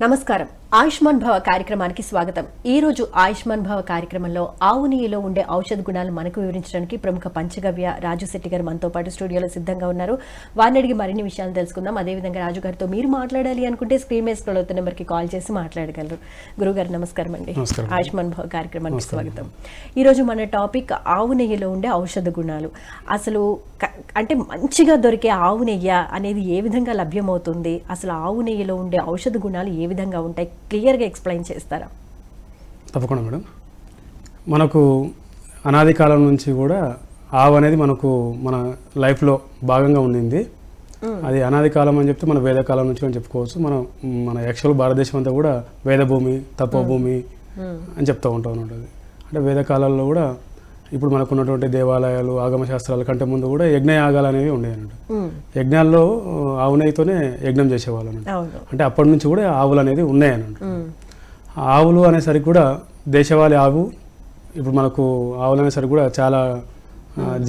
నమస్కారం. ఆయుష్మాన్ భవ కార్యక్రమానికి స్వాగతం. ఈ రోజు ఆయుష్మాన్ భవ కార్యక్రమంలో ఆవు నెయ్యిలో ఉండే ఔషధ గుణాలు మనకు వివరించడానికి ప్రముఖ పంచగవ్య రాజు శెట్టి గారు మనతో పాటు స్టూడియోలో సిద్ధంగా ఉన్నారు. వారిని అడిగి మరిన్ని విషయాలు తెలుసుకుందాం. అదేవిధంగా రాజు గారితో మీరు మాట్లాడాలి అనుకుంటే స్క్రీన్ మీద స్క్రోల్ అవుతున్న నెంబర్కి కాల్ చేసి మాట్లాడగలరు. గురుగారు నమస్కారం అండి. ఆయుష్మాన్ భవ కార్యక్రమానికి స్వాగతం. ఈ రోజు మన టాపిక్ ఆవు నెయ్యిలో ఉండే ఔషధ గుణాలు. అసలు అంటే మంచిగా దొరికే ఆవు నెయ్యి అనేది ఏ విధంగా లభ్యమవుతుంది, అసలు ఆవు నెయ్యిలో ఉండే ఔషధ గుణాలు ఏ విధంగా ఉంటాయి, క్లియర్గా ఎక్స్ప్లెయిన్ చేస్తారా? తప్పకుండా మేడం. మనకు అనాది కాలం నుంచి కూడా ఆవు అనేది మనకు మన లైఫ్లో భాగంగా ఉండింది. అది అనాది కాలం అని చెప్తే మన వేదకాలం నుంచి అని చెప్పుకోవచ్చు. మన యాక్చువల్ భారతదేశం అంతా కూడా వేదభూమి, తపోభూమి అని చెప్తూ ఉంటాం ఉంటుంది. అంటే వేదకాలాల్లో కూడా ఇప్పుడు మనకు ఉన్నటువంటి దేవాలయాలు, ఆగమ శాస్త్రాల కంటే ముందు కూడా యజ్ఞయాగాలు అనేవి ఉండేవి అన్నట్టు. యజ్ఞాల్లో ఆవు నెయ్యితోనే యజ్ఞం చేసేవాళ్ళు అన్నట్టు. అంటే అప్పటి నుంచి కూడా ఆవులు అనేది ఉన్నాయి అన్నట్టు. ఆవులు అనేసరికి కూడా దేశవాళీ ఆవు, ఇప్పుడు మనకు ఆవులు అనేసరికి కూడా చాలా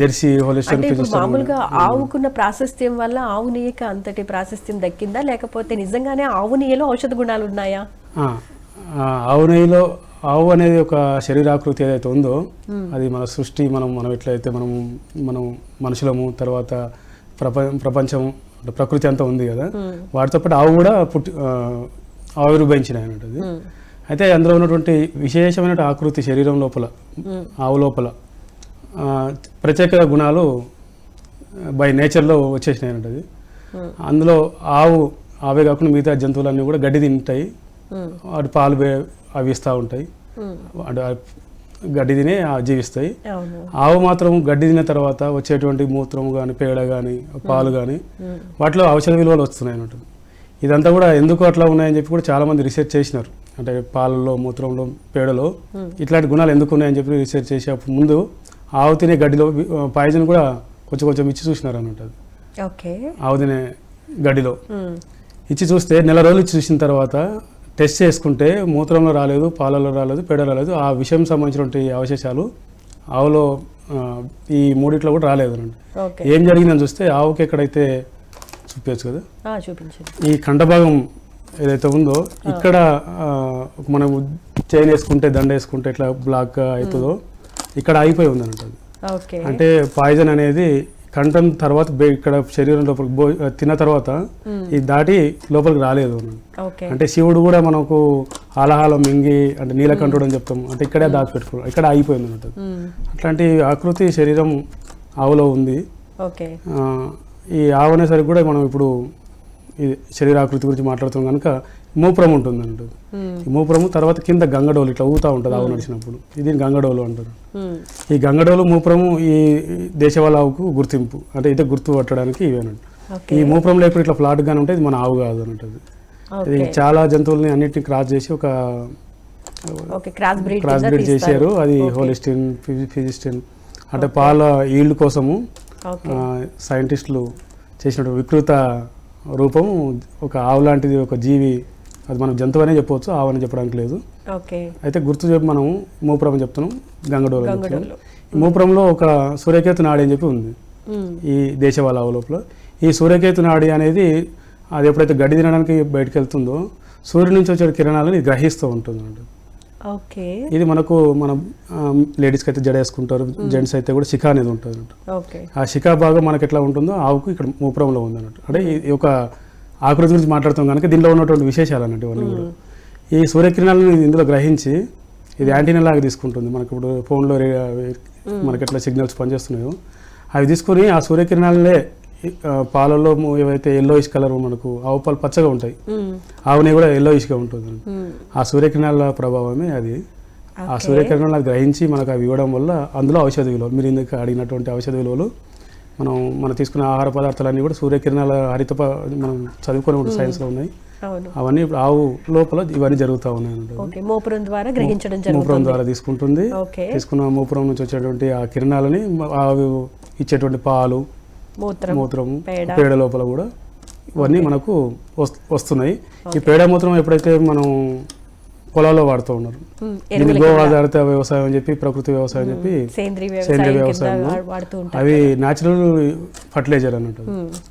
జెర్సీ, హోలిస్టైన్ మామూలుగా ఆవుకున్న ప్రాశస్త్యం వల్ల ఆవు నెయ్యికి అంతటి ప్రాశస్త్యం దక్కిందా, లేకపోతే నిజంగానే ఆవు నెయ్యిలో ఔషధ గుణాలు ఉన్నాయా? ఆవు నెయ్యిలో ఆవు అనేది ఒక శరీరాకృతి ఏదైతే ఉందో అది మన సృష్టి, మనం ఎట్లయితే మనం మనుషులము, తర్వాత ప్రపంచం, ప్రకృతి అంతా ఉంది కదా, వాటితో పాటు ఆవు కూడా ఆవిర్భవించినాయి అన్నట్టు. అయితే అందులో ఉన్నటువంటి విశేషమైన ఆకృతి శరీరం లోపల, ఆవు లోపల ప్రత్యేక గుణాలు బై నేచర్లో వచ్చేసినాయి అన్నట్టు. అందులో ఆవే కాకుండా మిగతా జంతువులన్నీ కూడా గడ్డి తింటాయి, వాటి పాలు అవి ఇస్తూ ఉంటాయి, గడ్డి తినే జీవిస్తాయి. ఆవు మాత్రం గడ్డి తిన్న తర్వాత వచ్చేటువంటి మూత్రం కానీ, పేడ కానీ, పాలు కానీ వాటిలో ఔషధ విలువలు వస్తున్నాయి అన్నట్టు. ఇదంతా కూడా ఎందుకు అట్లా ఉన్నాయని చెప్పి కూడా చాలామంది రీసెర్చ్ చేసినారు. అంటే పాలలో, మూత్రంలో, పేడలో ఇట్లాంటి గుణాలు ఎందుకు ఉన్నాయని చెప్పి రీసెర్చ్ చేసేటప్పుడు ముందు ఆవు తినే గడ్డిలో పాయిజన్ కూడా కొంచెం ఇచ్చి చూసినారు అన్నట్టు. ఆవు తినే గడ్డిలో ఇచ్చి చూస్తే నెల రోజులు ఇచ్చి చూసిన తర్వాత టెస్ట్ చేసుకుంటే మూత్రంలో రాలేదు, పాలలో రాలేదు, పేడ రాలేదు. ఆ విషయం సంబంధించినటువంటి అవశేషాలు ఆవులో ఈ మూడిట్లో కూడా రాలేదు అన్నట్టు. ఏం జరిగిందని చూస్తే ఆవుకి ఎక్కడైతే చూపించచ్చు కదా, ఈ కంఠభాగం ఏదైతే ఉందో ఇక్కడ మనం చైన్ వేసుకుంటే, దండ వేసుకుంటే ఇట్లా బ్లాక్ అవుతుందో ఇక్కడ ఆగిపోయి ఉంది అన్నట్టు. అంటే పాయిజన్ అనేది కంఠం తర్వాత ఇక్కడ శరీరం లోపలికి తిన్న తర్వాత ఇది దాటి లోపలికి రాలేదు. అంటే శివుడు కూడా మనకు ఆలహాలం మింగి, అంటే నీలకంఠుడు అని చెప్తాం, అంటే ఇక్కడే దాచిపెట్టుకోవడం, ఇక్కడ ఆగిపోయింది అన్నట్టు. అట్లాంటి ఆకృతి శరీరం ఆవులో ఉంది. ఈ ఆవు అనేసరికి కూడా మనం ఇప్పుడు ఈ శరీరాకృతి గురించి మాట్లాడుతాం కనుక మూపురం ఉంటుంది అన్నట్టు. ఈ మూపురము తర్వాత కింద గంగడోలు ఇట్లా ఊతా ఉంటుంది ఆవు నడిచినప్పుడు, ఇది గంగడోలు అంటారు. ఈ గంగడోలు, మూపురము ఈ దేశవాళీ ఆవుకు గుర్తింపు, అంటే ఇదే గుర్తు పట్టడానికి ఇవేనండి. ఈ మూపురంలో ఇప్పుడు ఇట్లా ఫ్లాట్ గానే ఉంటే ఇది మన ఆవు కాదు అన్నట్టు. ఇది చాలా జంతువుల్ని అన్నిటిని క్రాస్ చేసి ఒక క్రాస్ బ్రీడ్ చేశారు. అది హోలిస్టైన్, ఫిజిస్టైన్, అంటే పాల ఈల్డ్ కోసము సైంటిస్టులు చేసినటువంటి వికృత రూపము ఒక ఆవు లాంటిది ఒక జీవి. అది మనం జంతువు అనే చెప్పవచ్చు, ఆవు అని చెప్పడానికి లేదు. అయితే గుర్తు చెప్పి మనం మూపురం చెప్తున్నాం, గంగడోలు చెప్తున్నాం. ఈ మూపురంలో ఒక సూర్యకేతు నాడి అని చెప్పి ఉంది ఈ దేశవాళీ ఆవు లోపల. ఈ సూర్యకేతు నాడి అనేది అది ఎప్పుడైతే గడ్డి తినడానికి బయటకు వెళ్తుందో సూర్యుడి నుంచి వచ్చే కిరణాలను ఇది గ్రహిస్తూ ఉంటుంది అన్నట్టు. ఇది మనకు మన లేడీస్కి అయితే జడ వేసుకుంటారు, జెంట్స్ అయితే కూడా శిఖ అనేది ఉంటుంది అన్నట్టు. ఆ శిఖ భాగం మనకి ఎట్లా ఉంటుందో ఆవుకు ఇక్కడ మూపురంలో ఉంది అన్నట్టు. అంటే ఈ ఒక ఆకృతి గురించి మాట్లాడుతాం కనుక దీనిలో ఉన్నటువంటి విశేషాలు అన్నట్టు ఇవన్నీ కూడా. ఈ సూర్యకిరణాలను ఇందులో గ్రహించి ఇది యాంటీనా లాగా తీసుకుంటుంది. మనకి ఇప్పుడు ఫోన్లో మనకి ఎట్లా సిగ్నల్స్ పనిచేస్తున్నాయో అవి తీసుకుని ఆ సూర్యకిరణాలనే పాలల్లో ఏవైతే ఎల్లోయిష్ కలర్, మనకు ఆవు పాలు పచ్చగా ఉంటాయి, ఆవునే కూడా ఎల్లోయిష్గా ఉంటుంది. ఆ సూర్యకిరణాల ప్రభావమే అది. ఆ సూర్యకిరణాలు గ్రహించి మనకు అవి ఇవ్వడం వల్ల అందులో ఔషధ విలువలు, మీరు ఇందుకు అడిగినటువంటి ఔషధ విలువలు, మనం తీసుకున్న ఆహార పదార్థాలన్నీ కూడా సూర్యకిరణాల మనం చదువుకునే సైన్స్లో ఉన్నాయి. అవన్నీ ఇప్పుడు ఆవు లోపల ఇవన్నీ జరుగుతూ ఉన్నాయి. మూపురం ద్వారా తీసుకుంటుంది. తీసుకున్న మూపురం నుంచి వచ్చేటువంటి ఆ కిరణాలని ఆవు ఇచ్చేటువంటి పాలు, మూత్రము, పేడ లోపల కూడా ఇవన్నీ మనకు వస్తున్నాయి. ఈ పేడ మూత్రం ఎప్పుడైతే మనం పొలాల్లో వాడుతూ ఉన్నారు. దీన్ని గో ఆధారిత వ్యవసాయం అని చెప్పి, ప్రకృతి వ్యవసాయం అని చెప్పి, సేంద్రీయ వ్యవసాయం, అవి న్యాచురల్ ఫర్టిలైజర్ అన్నట్టు.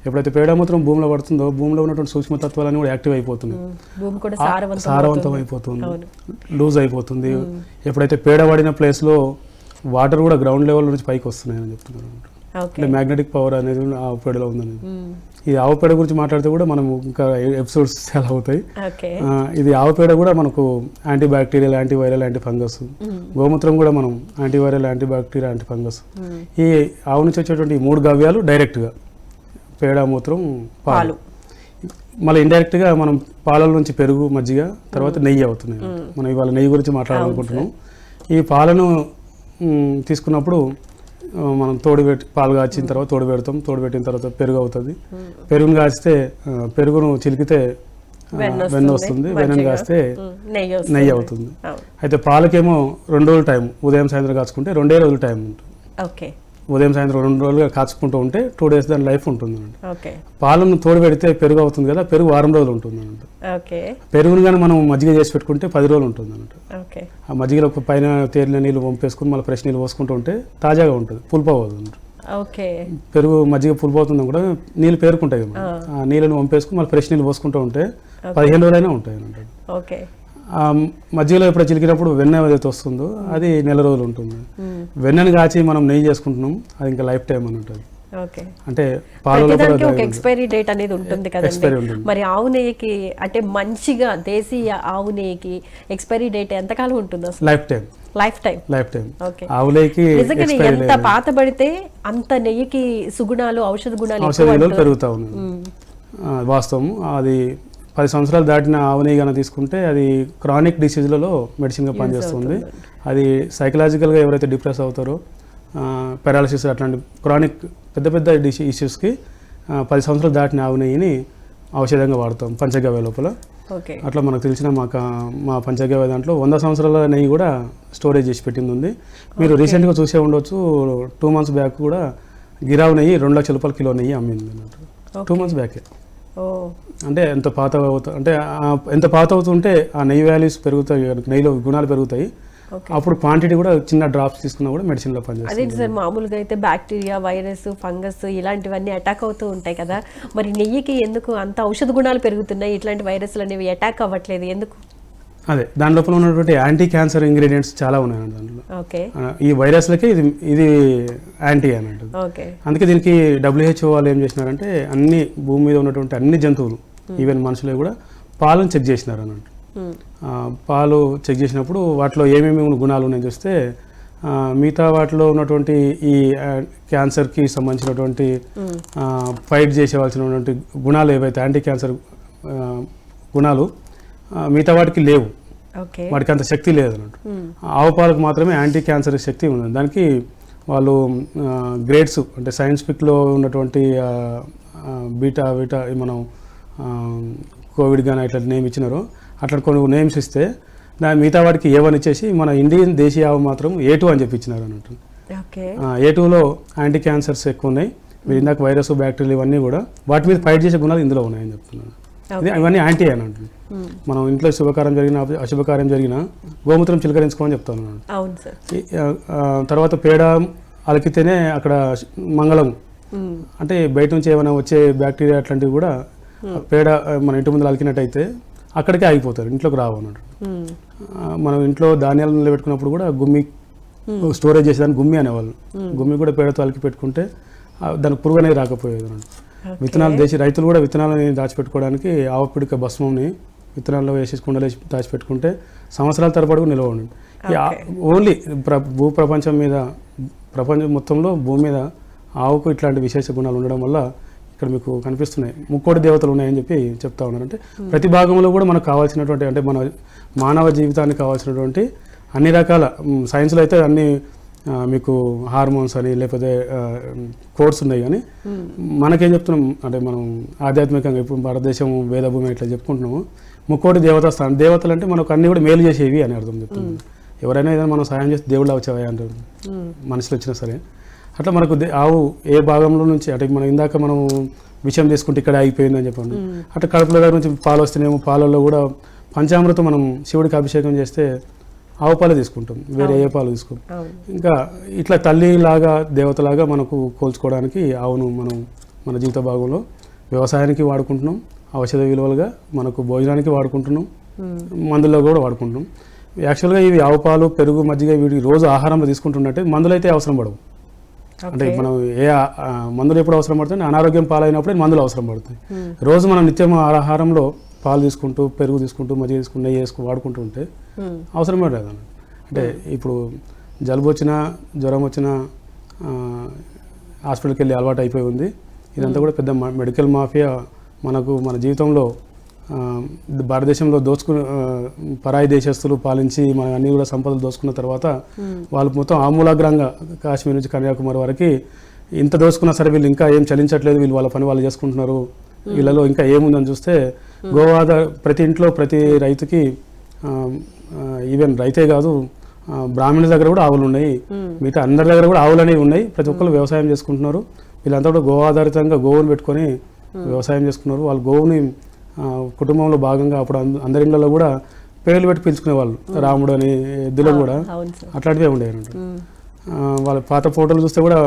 ఎప్పుడైతే పేడమూత్రం భూమిలో పడుతుందో భూమిలో ఉన్నటువంటి సూక్ష్మతత్వాలన్నీ కూడా యాక్టివ్ అయిపోతున్నాయి, సారవంతం అయిపోతుంది, లూజ్ అయిపోతుంది. ఎప్పుడైతే పేడ పడిన ప్లేస్లో వాటర్ కూడా గ్రౌండ్ లెవెల్ నుంచి పైకి వస్తున్నాయని చెప్తున్నారు. అంటే మ్యాగ్నెటిక్ పవర్ అనేది ఆవు పేడలో ఉందని. ఈ ఆవు పేడ గురించి మాట్లాడితే కూడా మనం ఇంకా ఎపిసోడ్స్ చాలా అవుతాయి. ఇది ఆవు పేడ కూడా మనకు antibacterial, antiviral, antifungus. గోమూత్రం కూడా మనం antiviral, antibacterial, antifungus. ఈ ఆవు నుంచి వచ్చేటువంటి 3 గవ్యాలు డైరెక్ట్గా పేడ, మూత్రం, పాలు. మళ్ళీ ఇండైరెక్ట్గా మనం పాలల నుంచి పెరుగు, మజ్జిగ, తర్వాత నెయ్యి అవుతున్నాయి. మనం ఇవాళ నెయ్యి గురించి మాట్లాడాలనుకుంటున్నాం. ఈ పాలను తీసుకున్నప్పుడు మనం తోడుపెట్టి పాలు కాచిన తర్వాత తోడుపెడతాం. తోడుపెట్టిన తర్వాత పెరుగు అవుతుంది. పెరుగును కాస్తే పెరుగును చిలికితే వెన్న వస్తుంది. వెన్నను కాస్తే నెయ్యి అవుతుంది. అయితే పాలకేమో 2 రోజులు టైం, ఉదయం సాయంత్రం కాచుకుంటే 2 రోజులు టైం ఉంటుంది. ఉదయం సాయంత్రం 2 రోజులుగా కాచుకుంటూ ఉంటే 2 days దాని లైఫ్ ఉంటుంది అన్నట్టు. పాలను తోడు పెడితే పెరుగు అవుతుంది కదా, పెరుగు 6 రోజులు ఉంటుంది అన్నట్టు. పెరుగును కానీ మనం మజ్జిగ చేసి పెట్టుకుంటే 10 రోజులు ఉంటుంది అన్నట్టు. ఆ మజ్జిగలో పైన తేలిన నీళ్ళు పంపేసుకుని మళ్ళీ ఫ్రెష్ నీళ్ళు పోసుకుంటూ ఉంటే తాజాగా ఉంటుంది, పులుపు అవ్వదు అన్నట్టు. పెరుగు మజ్జిగ పులుపు అవుతుంది కూడా నీళ్ళు పేరుకుంటాయి కదా, ఆ నీళ్ళని పంపేసుకుని మళ్ళీ ఫ్రెష్ నీళ్ళు పోసుకుంటూ ఉంటే 15 రోజులైనా ఉంటాయి అన్నట్టు. మధ్యలో ఎప్పుడు చిలికినప్పుడు వెన్న ఏదైతే వస్తుందో అది 1 రోజులు ఉంటుంది. వెన్నను కాచి మనం నెయ్యి చేసుకుంటున్నాం, అది ఇంకా లైఫ్ టైం అని ఉంటుంది. అంటే ఎక్స్పైరీ డేట్ అనేది ఉంటుంది కదండి. మరి ఆవు నెయ్యికి అంటే మంచిగా దేశీయ ఆవు నెయ్యికి ఎక్స్పైరీ డేట్ ఎంతకాలం ఉంటుంది అసలు? Life time. ఆవు నెయ్యికి ఎంత పాత పడితే అంత నెయ్యికి సుగుణాలు, ఔషధ గుణాలు పెరుగుతా ఉన్నాయి. వాస్తవం. అది 10 సంవత్సరాలు దాటిన ఆవు నెయ్యి కనుక తీసుకుంటే అది క్రానిక్ డిసీజ్లలో మెడిసిన్గా పనిచేస్తుంది. అది సైకలాజికల్గా ఎవరైతే డిప్రెస్ అవుతారో, పారాలసిస్ అట్లాంటి క్రానిక్ పెద్ద పెద్ద ఇష్యూస్కి 10 సంవత్సరాలు దాటిన ఆవు నెయ్యిని ఔషధంగా వాడతాం పంచగవ్య లోపల. అట్లా మనకు తెలిసిన మా పంచగవ్య దాంట్లో 100 సంవత్సరాల నెయ్యి కూడా స్టోరేజ్ చేసి పెట్టింది ఉంది. మీరు రీసెంట్గా చూసే ఉండొచ్చు, 2 months బ్యాక్ కూడా గిరావు నెయ్యి 2 లక్షల రూపాయలు కిలో నెయ్యి అమ్మింది అన్నట్టు. 2 months బ్యాకే. అంటే ఎంత పాత అవుతుంటే ఆ నెయ్యి వాల్యూస్ పెరుగుతాయి, నెయ్యిలో గుణాలు పెరుగుతాయి. అప్పుడు క్వాంటిటీ కూడా చిన్న డ్రాప్స్ తీసుకున్నా కూడా మెడిసిన్ లో పనిచేస్తుంది. అదే సార్, మామూలుగా అయితే బ్యాక్టీరియా, వైరస్, ఫంగస్ ఇలాంటివన్నీ అటాక్ అవుతూ ఉంటాయి కదా, మరి నెయ్యికి ఎందుకు అంత ఔషధ గుణాలు పెరుగుతున్నాయి, ఇట్లాంటి వైరస్లు అనేవి అటాక్ అవ్వట్లేదు ఎందుకు? అదే దాని లోపల ఉన్నటువంటి యాంటీ క్యాన్సర్ ఇంగ్రీడియంట్స్ చాలా ఉన్నాయి దాంట్లో. ఈ వైరస్లకి ఇది యాంటీ అన్నట్టు. అందుకే దీనికి WHO వాళ్ళు ఏం చేసినారంటే అన్ని భూమి మీద ఉన్నటువంటి అన్ని జంతువులు, ఈవెన్ మనుషులే కూడా పాలను చెక్ చేసినారు అన్నట్టు. పాలు చెక్ చేసినప్పుడు వాటిలో ఏమేమి గుణాలు ఉన్నాయని చూస్తే మిగతా వాటిలో ఉన్నటువంటి ఈ క్యాన్సర్కి సంబంధించినటువంటి ఫైట్ చేసేవలసినటువంటి గుణాలు ఏవైతే యాంటీ క్యాన్సర్ గుణాలు మిగతా వాటికి లేవు, వాటికి అంత శక్తి లేదు అన్నట్టు. ఆవు పాలకు మాత్రమే యాంటీ క్యాన్సర్ శక్తి ఉంది. దానికి వాళ్ళు గ్రేడ్స్ అంటే సైంటిఫిక్లో ఉన్నటువంటి బీటా మనం కోవిడ్ కానీ ఇట్లా నేమ్ ఇచ్చినారో అట్లా కొన్ని నేమ్స్ ఇస్తే దాని మిగతా వాటికి A1 ఇచ్చేసి మన ఇండియన్ దేశీయ ఆవు మాత్రం A2 అని చెప్పి ఇచ్చినారు అన్నట్టు. A2లో యాంటీ క్యాన్సర్స్ ఎక్కువ ఉన్నాయి. మీరు ఇందాక వైరస్, బ్యాక్టీరియల్ ఇవన్నీ కూడా వాటి మీద ఫైట్ చేసే గుణాలు ఇందులో ఉన్నాయని చెప్తున్నాను. ఇవన్నీ యాంటీ అని అంటుంది. మనం ఇంట్లో శుభకార్యం జరిగిన అశుభకార్యం జరిగినా గోమూత్రం చిలకరించుకోమని చెప్తాను. తర్వాత పేడ అలికితేనే అక్కడ మంగళం, అంటే బయట నుంచి ఏమైనా వచ్చే బ్యాక్టీరియా అట్లాంటివి కూడా పేడ మన ఇంటి ముందు అలికినట్టయితే అక్కడికే ఆగిపోతారు, ఇంట్లోకి రావు అన్నట్టు. మనం ఇంట్లో ధాన్యాలు నిలబెట్టుకున్నప్పుడు కూడా గుమ్మి స్టోరేజ్ చేసేదాన్ని గుమ్మి అనేవాళ్ళు. గుమ్మి కూడా పేడతో అలికి పెట్టుకుంటే దానికి పురుగు అనేది రాకపోయేది అన్నట్టు. విత్తనాలు రైతులు కూడా విత్తనాలని దాచిపెట్టుకోవడానికి ఆవు పిడిక భస్మంని విత్తనాల్లో వేసేసి కుండలు వేసి దాచిపెట్టుకుంటే సంవత్సరాల తరబడి నిల్వ ఉండండి. ఓన్లీ ప్రపంచం మొత్తంలో భూమి మీద ఆవుకు ఇట్లాంటి విశేష గుణాలు ఉండడం వల్ల ఇక్కడ మీకు కనిపిస్తున్నాయి 3 దేవతలు ఉన్నాయని చెప్పి చెప్తా ఉన్నారు. అంటే ప్రతి భాగంలో కూడా మనకు కావాల్సినటువంటి, అంటే మన మానవ జీవితానికి కావాల్సినటువంటి అన్ని రకాల సైన్స్లో అయితే అన్ని మీకు హార్మోన్స్ అని లేకపోతే కోడ్స్ ఉన్నాయి, కానీ మనకేం చెప్తున్నాం అంటే మనం ఆధ్యాత్మికంగా ఇప్పుడు భారతదేశం వేదభూమి ఇట్లా చెప్పుకుంటున్నాము. 3 దేవతా స్థానం. దేవతలు అంటే మనకు అన్ని కూడా మేలు చేసేవి అని అర్థం చెప్తున్నాం. ఎవరైనా ఏదైనా మనం సాయం చేస్తే దేవుళ్ళు వచ్చేవా అంటారు, మనుషులు వచ్చినా సరే. అట్లా మనకు ఆవు ఏ భాగంలో నుంచి, అంటే మనం ఇందాక మనం విషయం తీసుకుంటే ఇక్కడ అయిపోయిందని చెప్పండి, అట్లా కడుపులో దగ్గర నుంచి పాలు వస్తేనేమో పాలల్లో కూడా పంచామృతం మనం శివుడికి అభిషేకం చేస్తే ఆవు పాలు తీసుకుంటాం, వేరే ఏ పాలు తీసుకుంటాం. ఇంకా ఇట్లా తల్లిలాగా దేవతలాగా మనకు కోల్చుకోవడానికి ఆవును మనం మన జీవిత భాగంలో వ్యవసాయానికి వాడుకుంటున్నాం, ఔషధ విలువలుగా మనకు భోజనానికి వాడుకుంటున్నాం, మందుల్లో కూడా వాడుకుంటున్నాం. యాక్చువల్గా ఇవి ఆవు పాలు, పెరుగు, మజ్జిగ వీటికి రోజు ఆహారంలో తీసుకుంటున్నట్టే మందులు అయితే అవసరం పడవు. అంటే మనం మందులు ఎప్పుడు అవసరం పడుతుంది, అనారోగ్యం పాలైనప్పుడే మందులు అవసరం పడుతుంది. రోజు మనం నిత్యం ఆహారంలో పాలు తీసుకుంటూ, పెరుగు తీసుకుంటూ, మజ్జిగ తీసుకుంటూ, నెయ్యి వేసుకుంటూ వాడుకుంటూ ఉంటే అవసరమే లేదు. అంటే ఇప్పుడు జలుబు వచ్చినా, జ్వరం వచ్చినా హాస్పిటల్కి వెళ్ళి అలవాటు అయిపోయి ఉంది. ఇదంతా కూడా పెద్ద మెడికల్ మాఫియా మనకు మన జీవితంలో భారతదేశంలో పరాయి దేశస్తులు పాలించి మన అన్ని కూడా సంపదలు దోచుకున్న తర్వాత వాళ్ళు మొత్తం ఆమూలాగ్రంగా కాశ్మీర్ నుంచి కన్యాకుమారి వరకు ఇంత దోచుకున్నా సరే వీళ్ళు ఇంకా ఏం చలించట్లేదు, వీళ్ళు వాళ్ళ పని వాళ్ళు చేసుకుంటున్నారు, వీళ్ళలో ఇంకా ఏముందని చూస్తే గోవాద ప్రతి ఇంట్లో ప్రతి రైతుకి ఈవెన్ రైతే కాదు బ్రాహ్మణుల దగ్గర కూడా ఆవులు ఉన్నాయి, మిగతా అందరి దగ్గర కూడా ఆవులు అనేవి ఉన్నాయి. ప్రతి ఒక్కరు వ్యవసాయం చేసుకుంటున్నారు. వీళ్ళంతా కూడా గో ఆధారితంగా గోవును పెట్టుకొని వ్యవసాయం చేసుకున్నారు. వాళ్ళు గోవుని కుటుంబంలో భాగంగా అప్పుడు అందరి ఇళ్లలో కూడా పేర్లు పెట్టి పిలుచుకునేవాళ్ళు, రాముడు అని, ఎద్దులు కూడా అట్లాంటివే ఉండేవి. వాళ్ళ పాత ఫోటోలు చూస్తే కూడా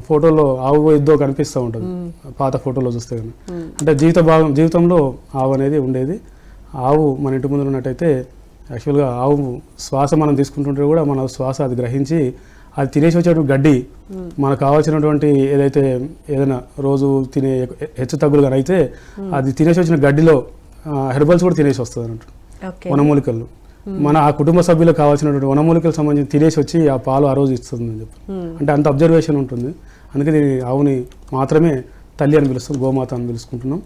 ఫోటోలో ఆవు ఎద్దో కనిపిస్తూ ఉంటుంది పాత ఫోటోలో చూస్తే. అంటే జీవితంలో ఆవు అనేది ఉండేది. ఆవు మన ఇంటి ముందు ఉన్నట్టయితే యాక్చువల్గా ఆవు శ్వాస మనం తీసుకుంటుంటే కూడా మన శ్వాస అది గ్రహించి అది తినేసి వచ్చేటువంటి గడ్డి మనకు కావాల్సినటువంటి ఏదైనా రోజు తినే హెచ్చు తగ్గులుగా అయితే అది తినేసి వచ్చిన గడ్డిలో హెర్బల్స్ కూడా తినేసి వస్తుంది అన్నట్టు, వనమూలికలు. మన ఆ కుటుంబ సభ్యులకు కావాల్సినటువంటి వనమూలికలకు సంబంధించి తినేసి వచ్చి ఆ పాలు ఆ రోజు ఇస్తుంది అని చెప్పి. అంటే అంత అబ్జర్వేషన్ ఉంటుంది. అందుకే దీన్ని ఆవుని మాత్రమే తల్లి అని పిలుస్తాం, గోమాత అని పిలుచుకుంటున్నాం.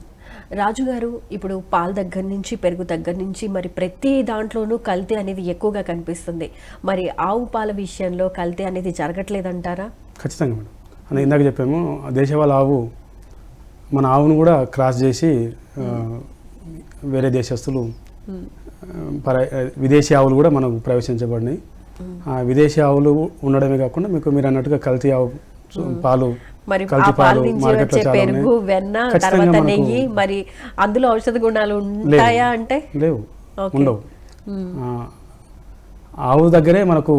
రాజు గారు, ఇప్పుడు పాల దగ్గర నుంచి పెరుగు దగ్గర నుంచి మరి ప్రతి దాంట్లోనూ కల్తీ అనేది ఎక్కువగా కనిపిస్తుంది. మరి ఆవు పాల విషయంలో కల్తీ అనేది జరగట్లేదంటారా? ఖచ్చితంగా మేడం. అని ఇందాక చెప్పాము, దేశవాళ ఆవు మన ఆవును కూడా క్రాస్ చేసి వేరే దేశస్తులు విదేశీ ఆవులు కూడా మనకు ప్రవేశించబడినాయి. విదేశీ ఆవులు ఉండడమే కాకుండా మీరు అన్నట్టుగా కల్తీ ఆవు పాలు, మరి ఆ పాల నుంచి వచ్చే పెరుగు, వెన్న, తర్వాత నెయ్యి, మరి అందులో ఔషధ గుణాలు ఉంటాయా అంటే? లేవు, ఉండవు. ఆవు దగ్గరే మనకు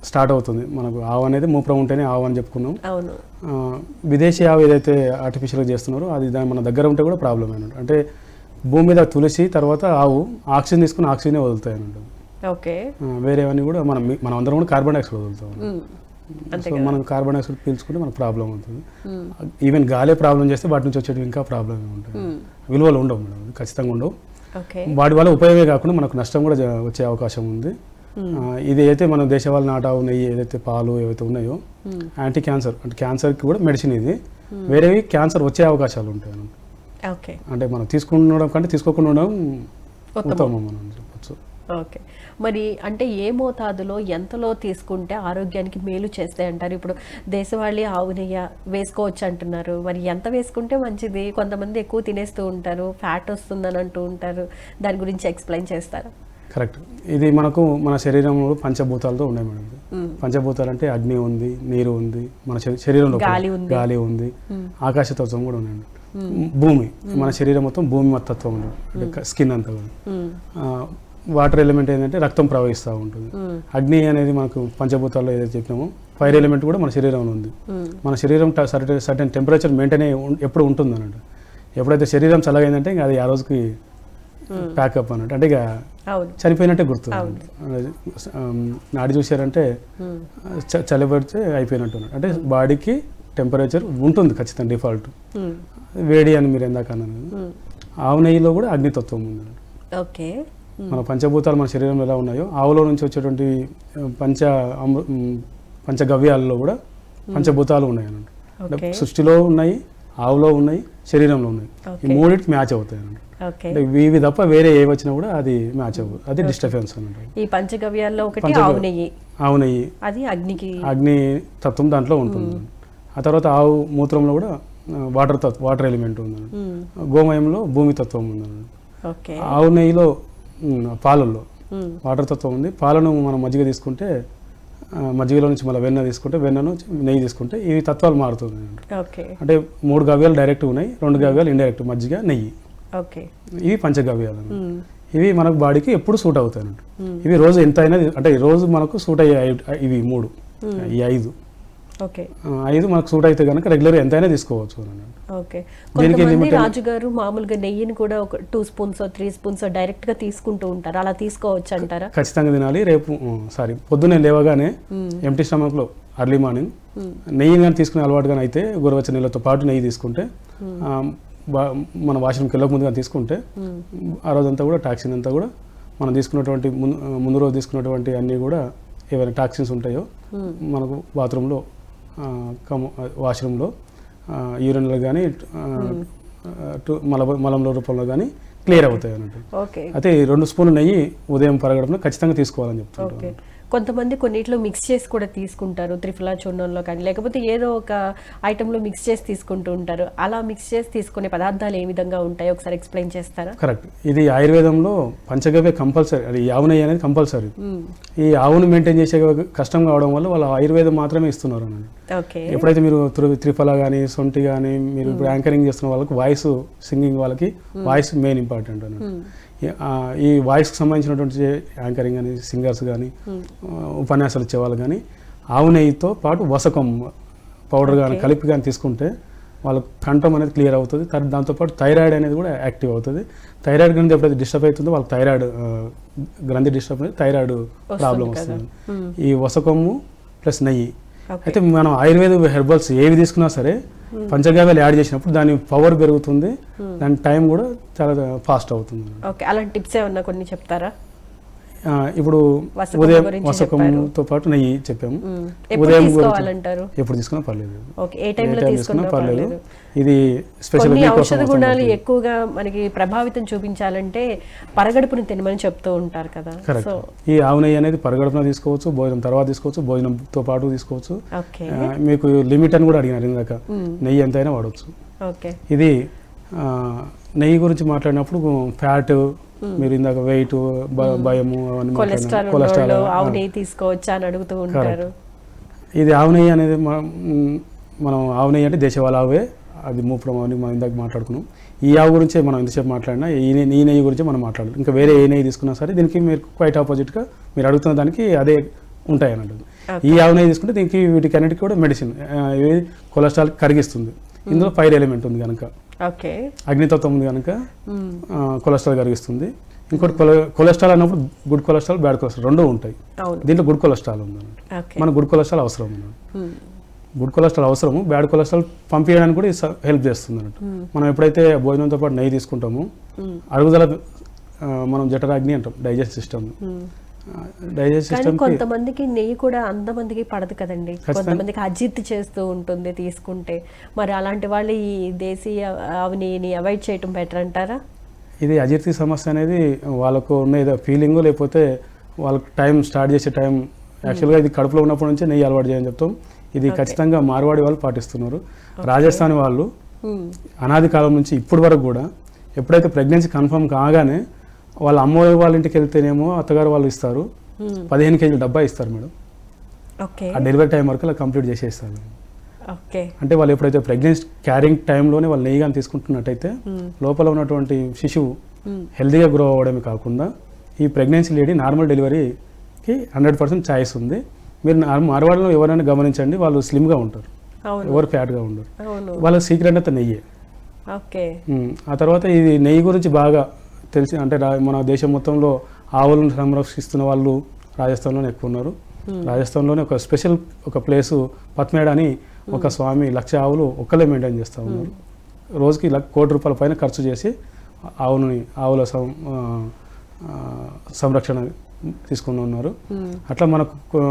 స్టార్ట్ అవుతుంది. మనకు ఆవు అనేది మూత్రం ఉంటేనే ఆవు అని చెప్పుకున్నాం. విదేశీ ఆవు ఏదైతే ఆర్టిఫిషియల్గా చేస్తున్నారో అది మన దగ్గర ఉంటే కూడా ప్రాబ్లం అయినట్టు. అంటే భూమి మీద తులసి తర్వాత ఆవు ఆక్సిజన్ తీసుకుని ఆక్సిజనే వదులుతాయి అన్నట్టు. వేరేవన్నీ కూడా మనం అందరం కూడా కార్బన్ డైఆక్సైడ్ వదులుతాం. సో మనం కార్బన్ డైఆక్సైడ్ పీల్చుకుంటే మనకు ప్రాబ్లం అవుతుంది. ఈవెన్ గాలే ప్రాబ్లం చేస్తే వాటి నుంచి వచ్చేవి ఇంకా ప్రాబ్లం ఉంటాయి. విలువలు ఉండవు మేడం, ఖచ్చితంగా ఉండవు. వాటి వల్ల ఉపయోగమే కాకుండా మనకు నష్టం కూడా వచ్చే అవకాశం ఉంది. ఇది అయితే మన దేశవాళీ నాటావు నెయ్యి ఏదైతే పాలు ఏవైతే ఉన్నాయో యాంటీ క్యాన్సర్, అంటే క్యాన్సర్కి కూడా మెడిసిన్ ఇది. వేరేవి క్యాన్సర్ వచ్చే అవకాశాలు ఉంటాయి. అంటే మనం తీసుకుండడం కంటే తీసుకోకుండా ఉండడం ఉత్తమం మనం చెప్పచ్చు. ఓకే, మరి అంటే ఏ మోతాదులో ఎంతలో తీసుకుంటే ఆరోగ్యానికి మేలు చేస్తాయి అంటారు? ఇప్పుడు దేశవాళీ ఆవు నెయ్యి వేసుకోవచ్చు అంటున్నారు, మరి ఎంత వేసుకుంటే మంచిది? కొంతమంది ఎక్కువ తినేస్తూ ఉంటారు, ఫ్యాట్ వస్తుందని అంటూ ఉంటారు, దాని గురించి ఎక్స్ప్లెయిన్ చేస్తారా? కరెక్ట్. ఇది మనకు మన శరీరంలో పంచభూతాలతో ఉన్నాయి మేడం. పంచభూతాలు అంటే అగ్ని ఉంది, నీరు ఉంది, మన శరీరంలో గాలి ఉంది, ఆకాశతత్వం కూడా ఉందండి. భూమి, మన శరీరం మొత్తం భూమి తత్వం ఉంది, అంటే స్కిన్ అంతా కూడా. వాటర్ ఎలిమెంట్ ఏంటంటే రక్తం ప్రవహిస్తూ ఉంటుంది. అగ్ని అనేది మనకు పంచభూతాల్లో ఏదైతే చెప్పినామో ఫైర్ ఎలిమెంట్ కూడా మన శరీరంలో ఉంది. మన శరీరం సర్టెన్ టెంపరేచర్ మెయింటైన్ ఎప్పుడు ఉంటుంది అన్నట్టు. ఎప్పుడైతే శరీరం చల్లగైందంటే ఇంకా అది ఆ రోజుకి ప్యాకప్ అన్నట్టు, అంటే ఇక చనిపోయినట్టే గుర్తు. నాడి చూసారంటే చలిపడితే అయిపోయినట్టు అన్నట్టు. అంటే బాడీకి టెంపరేచర్ ఉంటుంది ఖచ్చితంగా డిఫాల్ట్. వేడి అని మీరు ఎందాక అన్నారు. ఆవు నెయ్యిలో కూడా అగ్నితత్వం ఉంది. ఓకే, మన పంచభూతాలు మన శరీరంలో ఎలా ఉన్నాయో ఆవులో నుంచి వచ్చేటువంటి పంచగవ్యాలలో కూడా పంచభూతాలు ఉన్నాయి అన్నట్టు. అంటే సృష్టిలో ఉన్నాయి, ఆవులో ఉన్నాయి, శరీరంలో ఉన్నాయి. ఈ మూడింటికి మ్యాచ్ అవుతాయి అన్నట్టు. అంటే ఇవి తప్ప వేరే ఏ వచ్చినా కూడా అది మ్యాచ్ అవ్వదు, అది డిస్టర్బెన్స్ అన్నట్టు. ఈ పంచగవ్యాల్లో ఒకటి ఆవు నెయ్యి, అది అగ్ని తత్వం దాంట్లో ఉంటుంది. ఆ తర్వాత ఆవు మూత్రంలో కూడా వాటర్ ఎలిమెంట్ ఉంది. గోమయంలో భూమి తత్వం ఉంది. ఆవు నెయ్యిలో పాలల్లో వాటర్ తత్వం ఉంది. పాలను మనం మజ్జిగ తీసుకుంటే మజ్జిగలో నుంచి మళ్ళీ వెన్న తీసుకుంటే వెన్నను నెయ్యి తీసుకుంటే ఈ తత్వాలు మారుతుంది. అంటే 3 గవ్యాలు డైరెక్ట్ ఉన్నాయి, 2 గవ్యాలు ఇండైరెక్ట్, మజ్జిగ నెయ్యి. ఇవి పంచగవ్యాలు. ఇవి మనకు బాడీకి ఎప్పుడు సూట్ అవుతాయి అన్నట్టు. ఇవి రోజు ఎంత అయినా అంటే రోజు మనకు సూట్ అయ్యే ఇవి 3 ఈ 5 ఓకే 5 మనకు సూట్ అయితే కనుక రెగ్యులర్ ఎంతైనా తీసుకోవచ్చు అన్నట్టు. ఓకే కొంతమంది రాజుగారు మామూలుగా నెయ్యిని కూడా ఒక 2 స్పూన్స్ 3 స్పూన్స్ డైరెక్ట్ గా తీసుకుంటూ ఉంటారు, అలా తీసుకోవచ్చు అంటారా? ఖచ్చితంగా తినాలి. రేపు పొద్దున్నే లేవగానే ఎంటీ స్టమక్ లో అర్లీ మార్నింగ్ నెయ్యి కానీ తీసుకునే అలవాటు కానీ అయితే గోరువెచ్చని నీళ్ళతో పాటు నెయ్యి తీసుకుంటే మన వాష్రూమ్కి వెళ్ళక ముందుగా తీసుకుంటే ఆ రోజంతా కూడా టాక్సిన్ అంతా కూడా మనం తీసుకున్నటువంటి ముందు రోజు తీసుకున్నటువంటి అన్నీ కూడా ఏవైనా టాక్సిన్స్ ఉంటాయో మనకు బాత్రూంలో వాష్రూమ్లో యూరిన్లో కానీ మలంలో రూపంలో కానీ క్లియర్ అవుతాయి అన్నట్టు. అయితే 2 స్పూన్లు నెయ్యి ఉదయం పరగడంలో ఖచ్చితంగా తీసుకోవాలని చెప్తుంటాను. కొంతమంది కొన్నిట్లో మిక్స్ చేసి కూడా తీసుకుంటారు, త్రిఫలా చూర్ణంలో కానీ లేకపోతే ఏదో ఒక ఐటెంలో మిక్స్ చేసి తీసుకుంటూ ఉంటారు. అలా మిక్స్ చేసి తీసుకునే పదార్థాలు ఏ విధంగా ఉంటాయో ఒకసారి ఎక్స్ప్లెయిన్ చేస్తారా? కరెక్ట్. ఇది ఆయుర్వేదంలో పంచగవ్య కంపల్సరీ, అది ఆవు నెయ్యి అనేది కంపల్సరీ. ఈ ఆవును మెయింటైన్ చేసే కష్టం కావడం వల్ల వాళ్ళు ఆయుర్వేదం మాత్రమే ఇస్తున్నారు అన్నమాట. ఎప్పుడైతే మీరు త్రిఫల కానీ సొంటి కానీ మీరు ఇప్పుడు యాంకరింగ్ చేస్తున్న వాళ్ళకి వాయిస్ సింగింగ్ వాళ్ళకి వాయిస్ మెయిన్ ఇంపార్టెంట్ అన్నమాట. ఈ వాయిస్కి సంబంధించినటువంటి యాంకరింగ్ కానీ సింగర్స్ కానీ ఉపన్యాసాలు ఇచ్చేవాళ్ళు కానీ ఆవు నెయ్యితో పాటు వసకం పౌడర్ కానీ కలిపి కానీ తీసుకుంటే వాళ్ళకి కంఠం అనేది క్లియర్ అవుతుంది. దాంతోపాటు థైరాయిడ్ అనేది కూడా యాక్టివ్ అవుతుంది. థైరాయిడ్ గ్రంథి ఎప్పుడైతే డిస్టర్బ్ అవుతుందో వాళ్ళకి థైరాయిడ్ గ్రంథి డిస్టర్బ్ అయితే థైరాయిడ్ ప్రాబ్లం వస్తుంది. ఈ వసకము ప్లస్ నెయ్యి. అయితే మనం ఆయుర్వేద హెర్బల్స్ ఏవి తీసుకున్నా సరే పంచగవ్యాలు యాడ్ చేసినప్పుడు దాని పవర్ పెరుగుతుంది, దాని టైం కూడా చాలా ఫాస్ట్ అవుతుంది. అలాంటి టిప్స్ ఏమన్నా కొన్ని చెప్తారా? ఇప్పుడు ఉదయం వసకంతో పాటు నెయ్యి చెప్పాము. ఉదయం ఎప్పుడు తీసుకున్నా పర్లేదు, ఏ టైంలో తీసుకున్నా పర్లేదు. ఇది స్పెషల్ ఔషధ గుణాలు ఎక్కువగా మనకి ప్రభావితం చూపించాలంటే పరగడుపుని తినమని చెప్తూ ఉంటారు కదా. ఈ ఆవు నెయ్యి అనేది పరగడుపున తీసుకోవచ్చు, భోజనం తర్వాత తీసుకోవచ్చు, భోజనంతో పాటు తీసుకోవచ్చు. మీకు లిమిట్ అని కూడా అడిగినారు ఇందాక, నెయ్యి ఎంతైనా వాడవచ్చు. ఇది నెయ్యి గురించి మాట్లాడినప్పుడు ఫ్యాట్, మీరు ఇందాక వెయిట్, భయము, కొలెస్ట్రాల్ ఆవు నెయ్యి తీసుకోవచ్చా అని అడుగుతూ ఉంటారు. ఇది ఆవు నెయ్యి అనేది మనం ఆవు నెయ్యి అంటే దేశవాళీ ఆవే, అది మూపురం అని మనం ఇందాక మాట్లాడుకున్నాం. ఈ ఆవు గురించే మనం ఎంతసేపు మాట్లాడినా ఈ నెయ్యి గురించి మనం మాట్లాడాలి. ఇంకా వేరే ఏ నెయ్యి తీసుకున్నా సరే దీనికి మీరు క్వైట్ ఆపోజిట్గా మీరు అడుగుతున్న దానికి అదే ఉంటాయి అన్నట్టు. ఈ ఆవు నెయ్యి తీసుకుంటే దీనికి వీటికి అన్నిటికీ కూడా మెడిసిన్, కొలెస్ట్రాల్ కరిగిస్తుంది. ఇందులో ఫైర్ ఎలిమెంట్ ఉంది కనుక, అగ్నితత్వం ఉంది కనుక కొలెస్ట్రాల్ కరిగిస్తుంది. ఇంకోటి కొలెస్ట్రాల్ అన్నప్పుడు గుడ్ కొలెస్ట్రాల్, బ్యాడ్ కొలెస్ట్రాల్ రెండు ఉంటాయి. దీంట్లో గుడ్ కొలెస్ట్రాల్ ఉంది అన్నట్టు. మనకు గుడ్ కొలెస్ట్రాల్ అవసరం అన్నట్టు. గుడ్ కొలెస్ట్రాల్ అవసరము, బ్యాడ్ కొలెస్ట్రాల్ పంపించడానికి కూడా హెల్ప్ చేస్తుంది అన్నట్టు. మనం ఎప్పుడైతే భోజనంతో పాటు నెయ్యి తీసుకుంటామో అరుగుదల మనం జఠరాగ్ని అంటాం, డైజెస్ట్ సిస్టమ్. కొంతమందికి నెయ్యి కూడా అంతమందికి పడదు కదండి, కొంతమందికి అజీర్తి చేస్తూ ఉంటుంది తీసుకుంటే. మరి అలాంటి వాళ్ళు ఈ దేశీయ ఆవు నెయ్యిని అవాయిడ్ చేయటం బెటర్ అంటారా? ఇది అజీర్తి సమస్య అనేది వాళ్ళకు ఉన్న ఏదో ఫీలింగ్, లేకపోతే వాళ్ళకి టైం స్టార్ట్ చేసే టైం యాక్చువల్గా ఇది కడుపులో ఉన్నప్పటి నుంచి నెయ్యి అలవాటు చేయని చెప్తాం. ఇది ఖచ్చితంగా మార్వాడి వాళ్ళు పాటిస్తున్నారు. రాజస్థాన్ వాళ్ళు అనాది కాలం నుంచి ఇప్పటి వరకు కూడా ఎప్పుడైతే ప్రెగ్నెన్సీ కన్ఫర్మ్ కాగానే వాళ్ళ అమ్మ వాళ్ళ ఇంటికి వెళ్తేనేమో అత్తగారు వాళ్ళు ఇస్తారు, 15 కేజీల డబ్బా ఇస్తారు మేడం. ఆ డెలివరీ టైం వరకు అలా కంప్లీట్ చేసేస్తారు. అంటే వాళ్ళు ఎప్పుడైతే ప్రెగ్నెన్సీ క్యారింగ్ టైంలోనే వాళ్ళు నెయ్యి కానీ తీసుకుంటున్నట్టయితే లోపల ఉన్నటువంటి శిశువు హెల్తీగా గ్రో అవ్వడమే కాకుండా ఈ ప్రెగ్నెన్సీ లేడీ నార్మల్ డెలివరీకి 100% ఛాయిస్ ఉంది. మీరు మార్వాడిలో ఎవరైనా గమనించండి, వాళ్ళు స్లిమ్గా ఉంటారు, ఎవరు ఫ్యాట్గా ఉండరు. వాళ్ళ సీక్రెట్ అంతా నెయ్యే. ఆ తర్వాత ఇది నెయ్యి గురించి బాగా తెలిసి అంటే మన దేశం మొత్తంలో ఆవులను సంరక్షిస్తున్న వాళ్ళు రాజస్థాన్లోనే ఎక్కువ ఉన్నారు. రాజస్థాన్లోనే ఒక స్పెషల్ ఒక ప్లేసు పత్మేడ అని ఒక స్వామి 1,00,000 ఆవులు ఒక్కలే మెయింటైన్ చేస్తూ ఉన్నారు. రోజుకి ₹1 కోటి పైన ఖర్చు చేసి ఆవుల సంరక్షణ తీసుకుని ఉన్నారు. అట్లా మనకు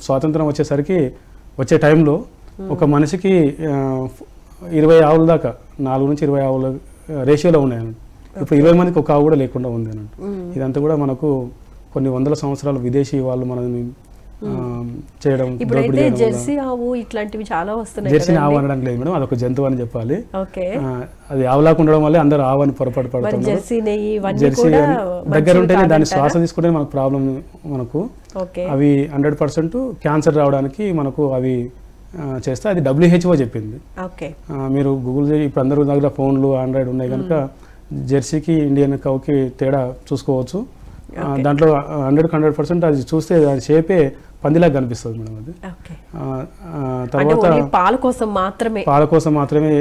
స్వాతంత్రం వచ్చేసరికి వచ్చే టైంలో ఒక మనిషికి 20 ఆవుల దాకా 4 నుంచి 20 ఆవుల రేషియోలో ఉన్నాయి. ఇప్పుడు 20 మందికి ఒక ఆవు కూడా లేకుండా ఉంది అన్నట్టు. ఇదంతా కూడా మనకు కొన్ని వందల సంవత్సరాలు విదేశీ వాళ్ళు మనల్ని చేయడం. జెర్సీ ఆవు ఇట్లాంటివి చాలా వస్తున్నాయి. జెర్సీ ఆవు అనడానికి లేదు మేడం, అదొక జంతువు అని చెప్పాలి. అది ఆవులాగా ఉండడం వల్లే అందరూ ఆవు అని పొరపాటు పడుతున్నారు. జెర్సీ దగ్గర ఉంటేనే దాన్ని శ్వాస తీసుకుంటే మనకు ప్రాబ్లం. మనకు అవి 100% క్యాన్సర్ రావడానికి మనకు అవి చేస్తే అది WHO చెప్పింది. మీరు గూగుల్ ఇప్పుడు అందరూ దగ్గర ఫోన్లు ఆండ్రాయిడ్ ఉన్నాయి కనుక జెర్సీకి ఇండియన్ కౌకి తేడా చూసుకోవచ్చు. దాంట్లో 100% అది చూస్తే దాని షేపే పందిలాగా కనిపిస్తుంది మేడం. అది తర్వాత పాల కోసం మాత్రమే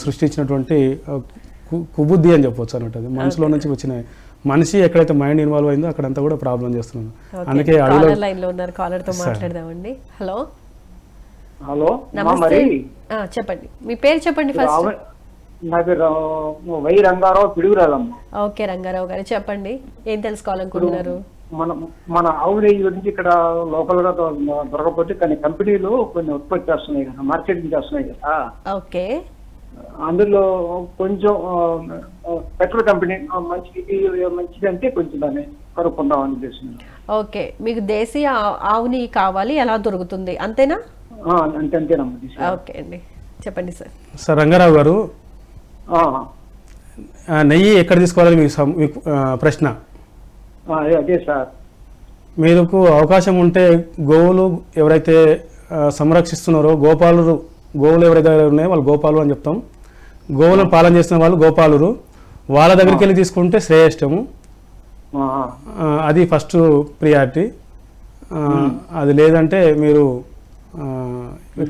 సృష్టించినటువంటి కుబుద్ధి అని చెప్పవచ్చు అన్నట్టు. అది మనసులో నుంచి వచ్చిన మనిషి ఎక్కడైతే మైండ్ ఇన్వాల్వ్ అయిందో అక్కడంతా కూడా ప్రాబ్లం చేస్తున్నాను. అందుకే కాలర్ తో మాట్లాడదామండి. హలో హలో నమస్తే, చెప్పండి మీ పేరు చెప్పండి ఫస్ట్. నా పేరు వై రంగారావు, పిడుగురాలమ్మ. ఓకే రంగారావు గారు చెప్పండి, ఏం తెలుసుకోవాలనుకుంటున్నారు? మన ఆవు నెయ్యి గురించి ఇక్కడ లోకల్ గా దొరకకపోతే కానీ కంపెనీలు కొన్ని ఉత్పత్తి చేస్తున్నాయి కదా, మార్కెటింగ్ చేస్తున్నాయి కదా. ఓకే, అందులో కొంచెం పెట్రోల్ కంపెనీ మంచిది అంటే కొంచెం దాన్ని కనుక్కుందాం అని చేస్తున్నాను. ఓకే, మీకు దేశీయ ఆవు నెయ్యి కావాలి, ఎలా దొరుకుతుంది అంతేనా? అంతేనమ్మా. ఓకే అండి, చెప్పండి సార్. సార్ రంగారావు గారు, నెయ్యి ఎక్కడ తీసుకోవాలని మీకు ప్రశ్న. అదే సార్, మీకు అవకాశం ఉంటే గోవులు ఎవరైతే సంరక్షిస్తున్నారో గోవులు ఎవరైతే ఉన్నాయో వాళ్ళు గోపాలు అని చెప్తాం. గోవులను పాలన చేస్తున్న వాళ్ళు గోపాలురు, వాళ్ళ దగ్గరికి వెళ్ళి తీసుకుంటే శ్రేయష్టము. అది ఫస్ట్ ప్రియారిటీ. అది లేదంటే మీరు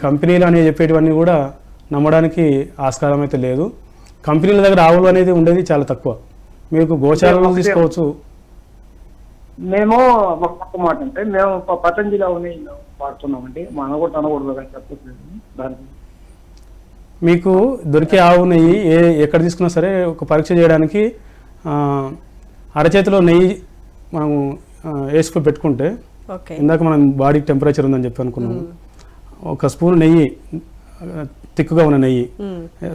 కంపెనీలు అని చెప్పేటివన్నీ కూడా నమ్మడానికి ఆస్కారం అయితే లేదు. కంపెనీల దగ్గర ఆవులు అనేది ఉండేది చాలా తక్కువ. మీకు గోశాలను తీసుకోవచ్చు. మేము ఒక మాట అంటే మేము పతంజలి ఆవుని వాడుతున్నామండి. మా అనకూడదు అనకూడదు కానీ చెప్పట్లేదు. దానికి మీకు దొరికే ఆవు నెయ్యి ఎక్కడ తీసుకున్నా సరే ఒక పరీక్ష చేయడానికి అరచేతిలో నెయ్యి మనము వేసుకొని పెట్టుకుంటే, ఇందాక మనం బాడీకి టెంపరేచర్ ఉందని చెప్పి అనుకున్నాము, ఒక స్పూన్ నెయ్యి తిక్కుగా ఉన్న నెయ్యి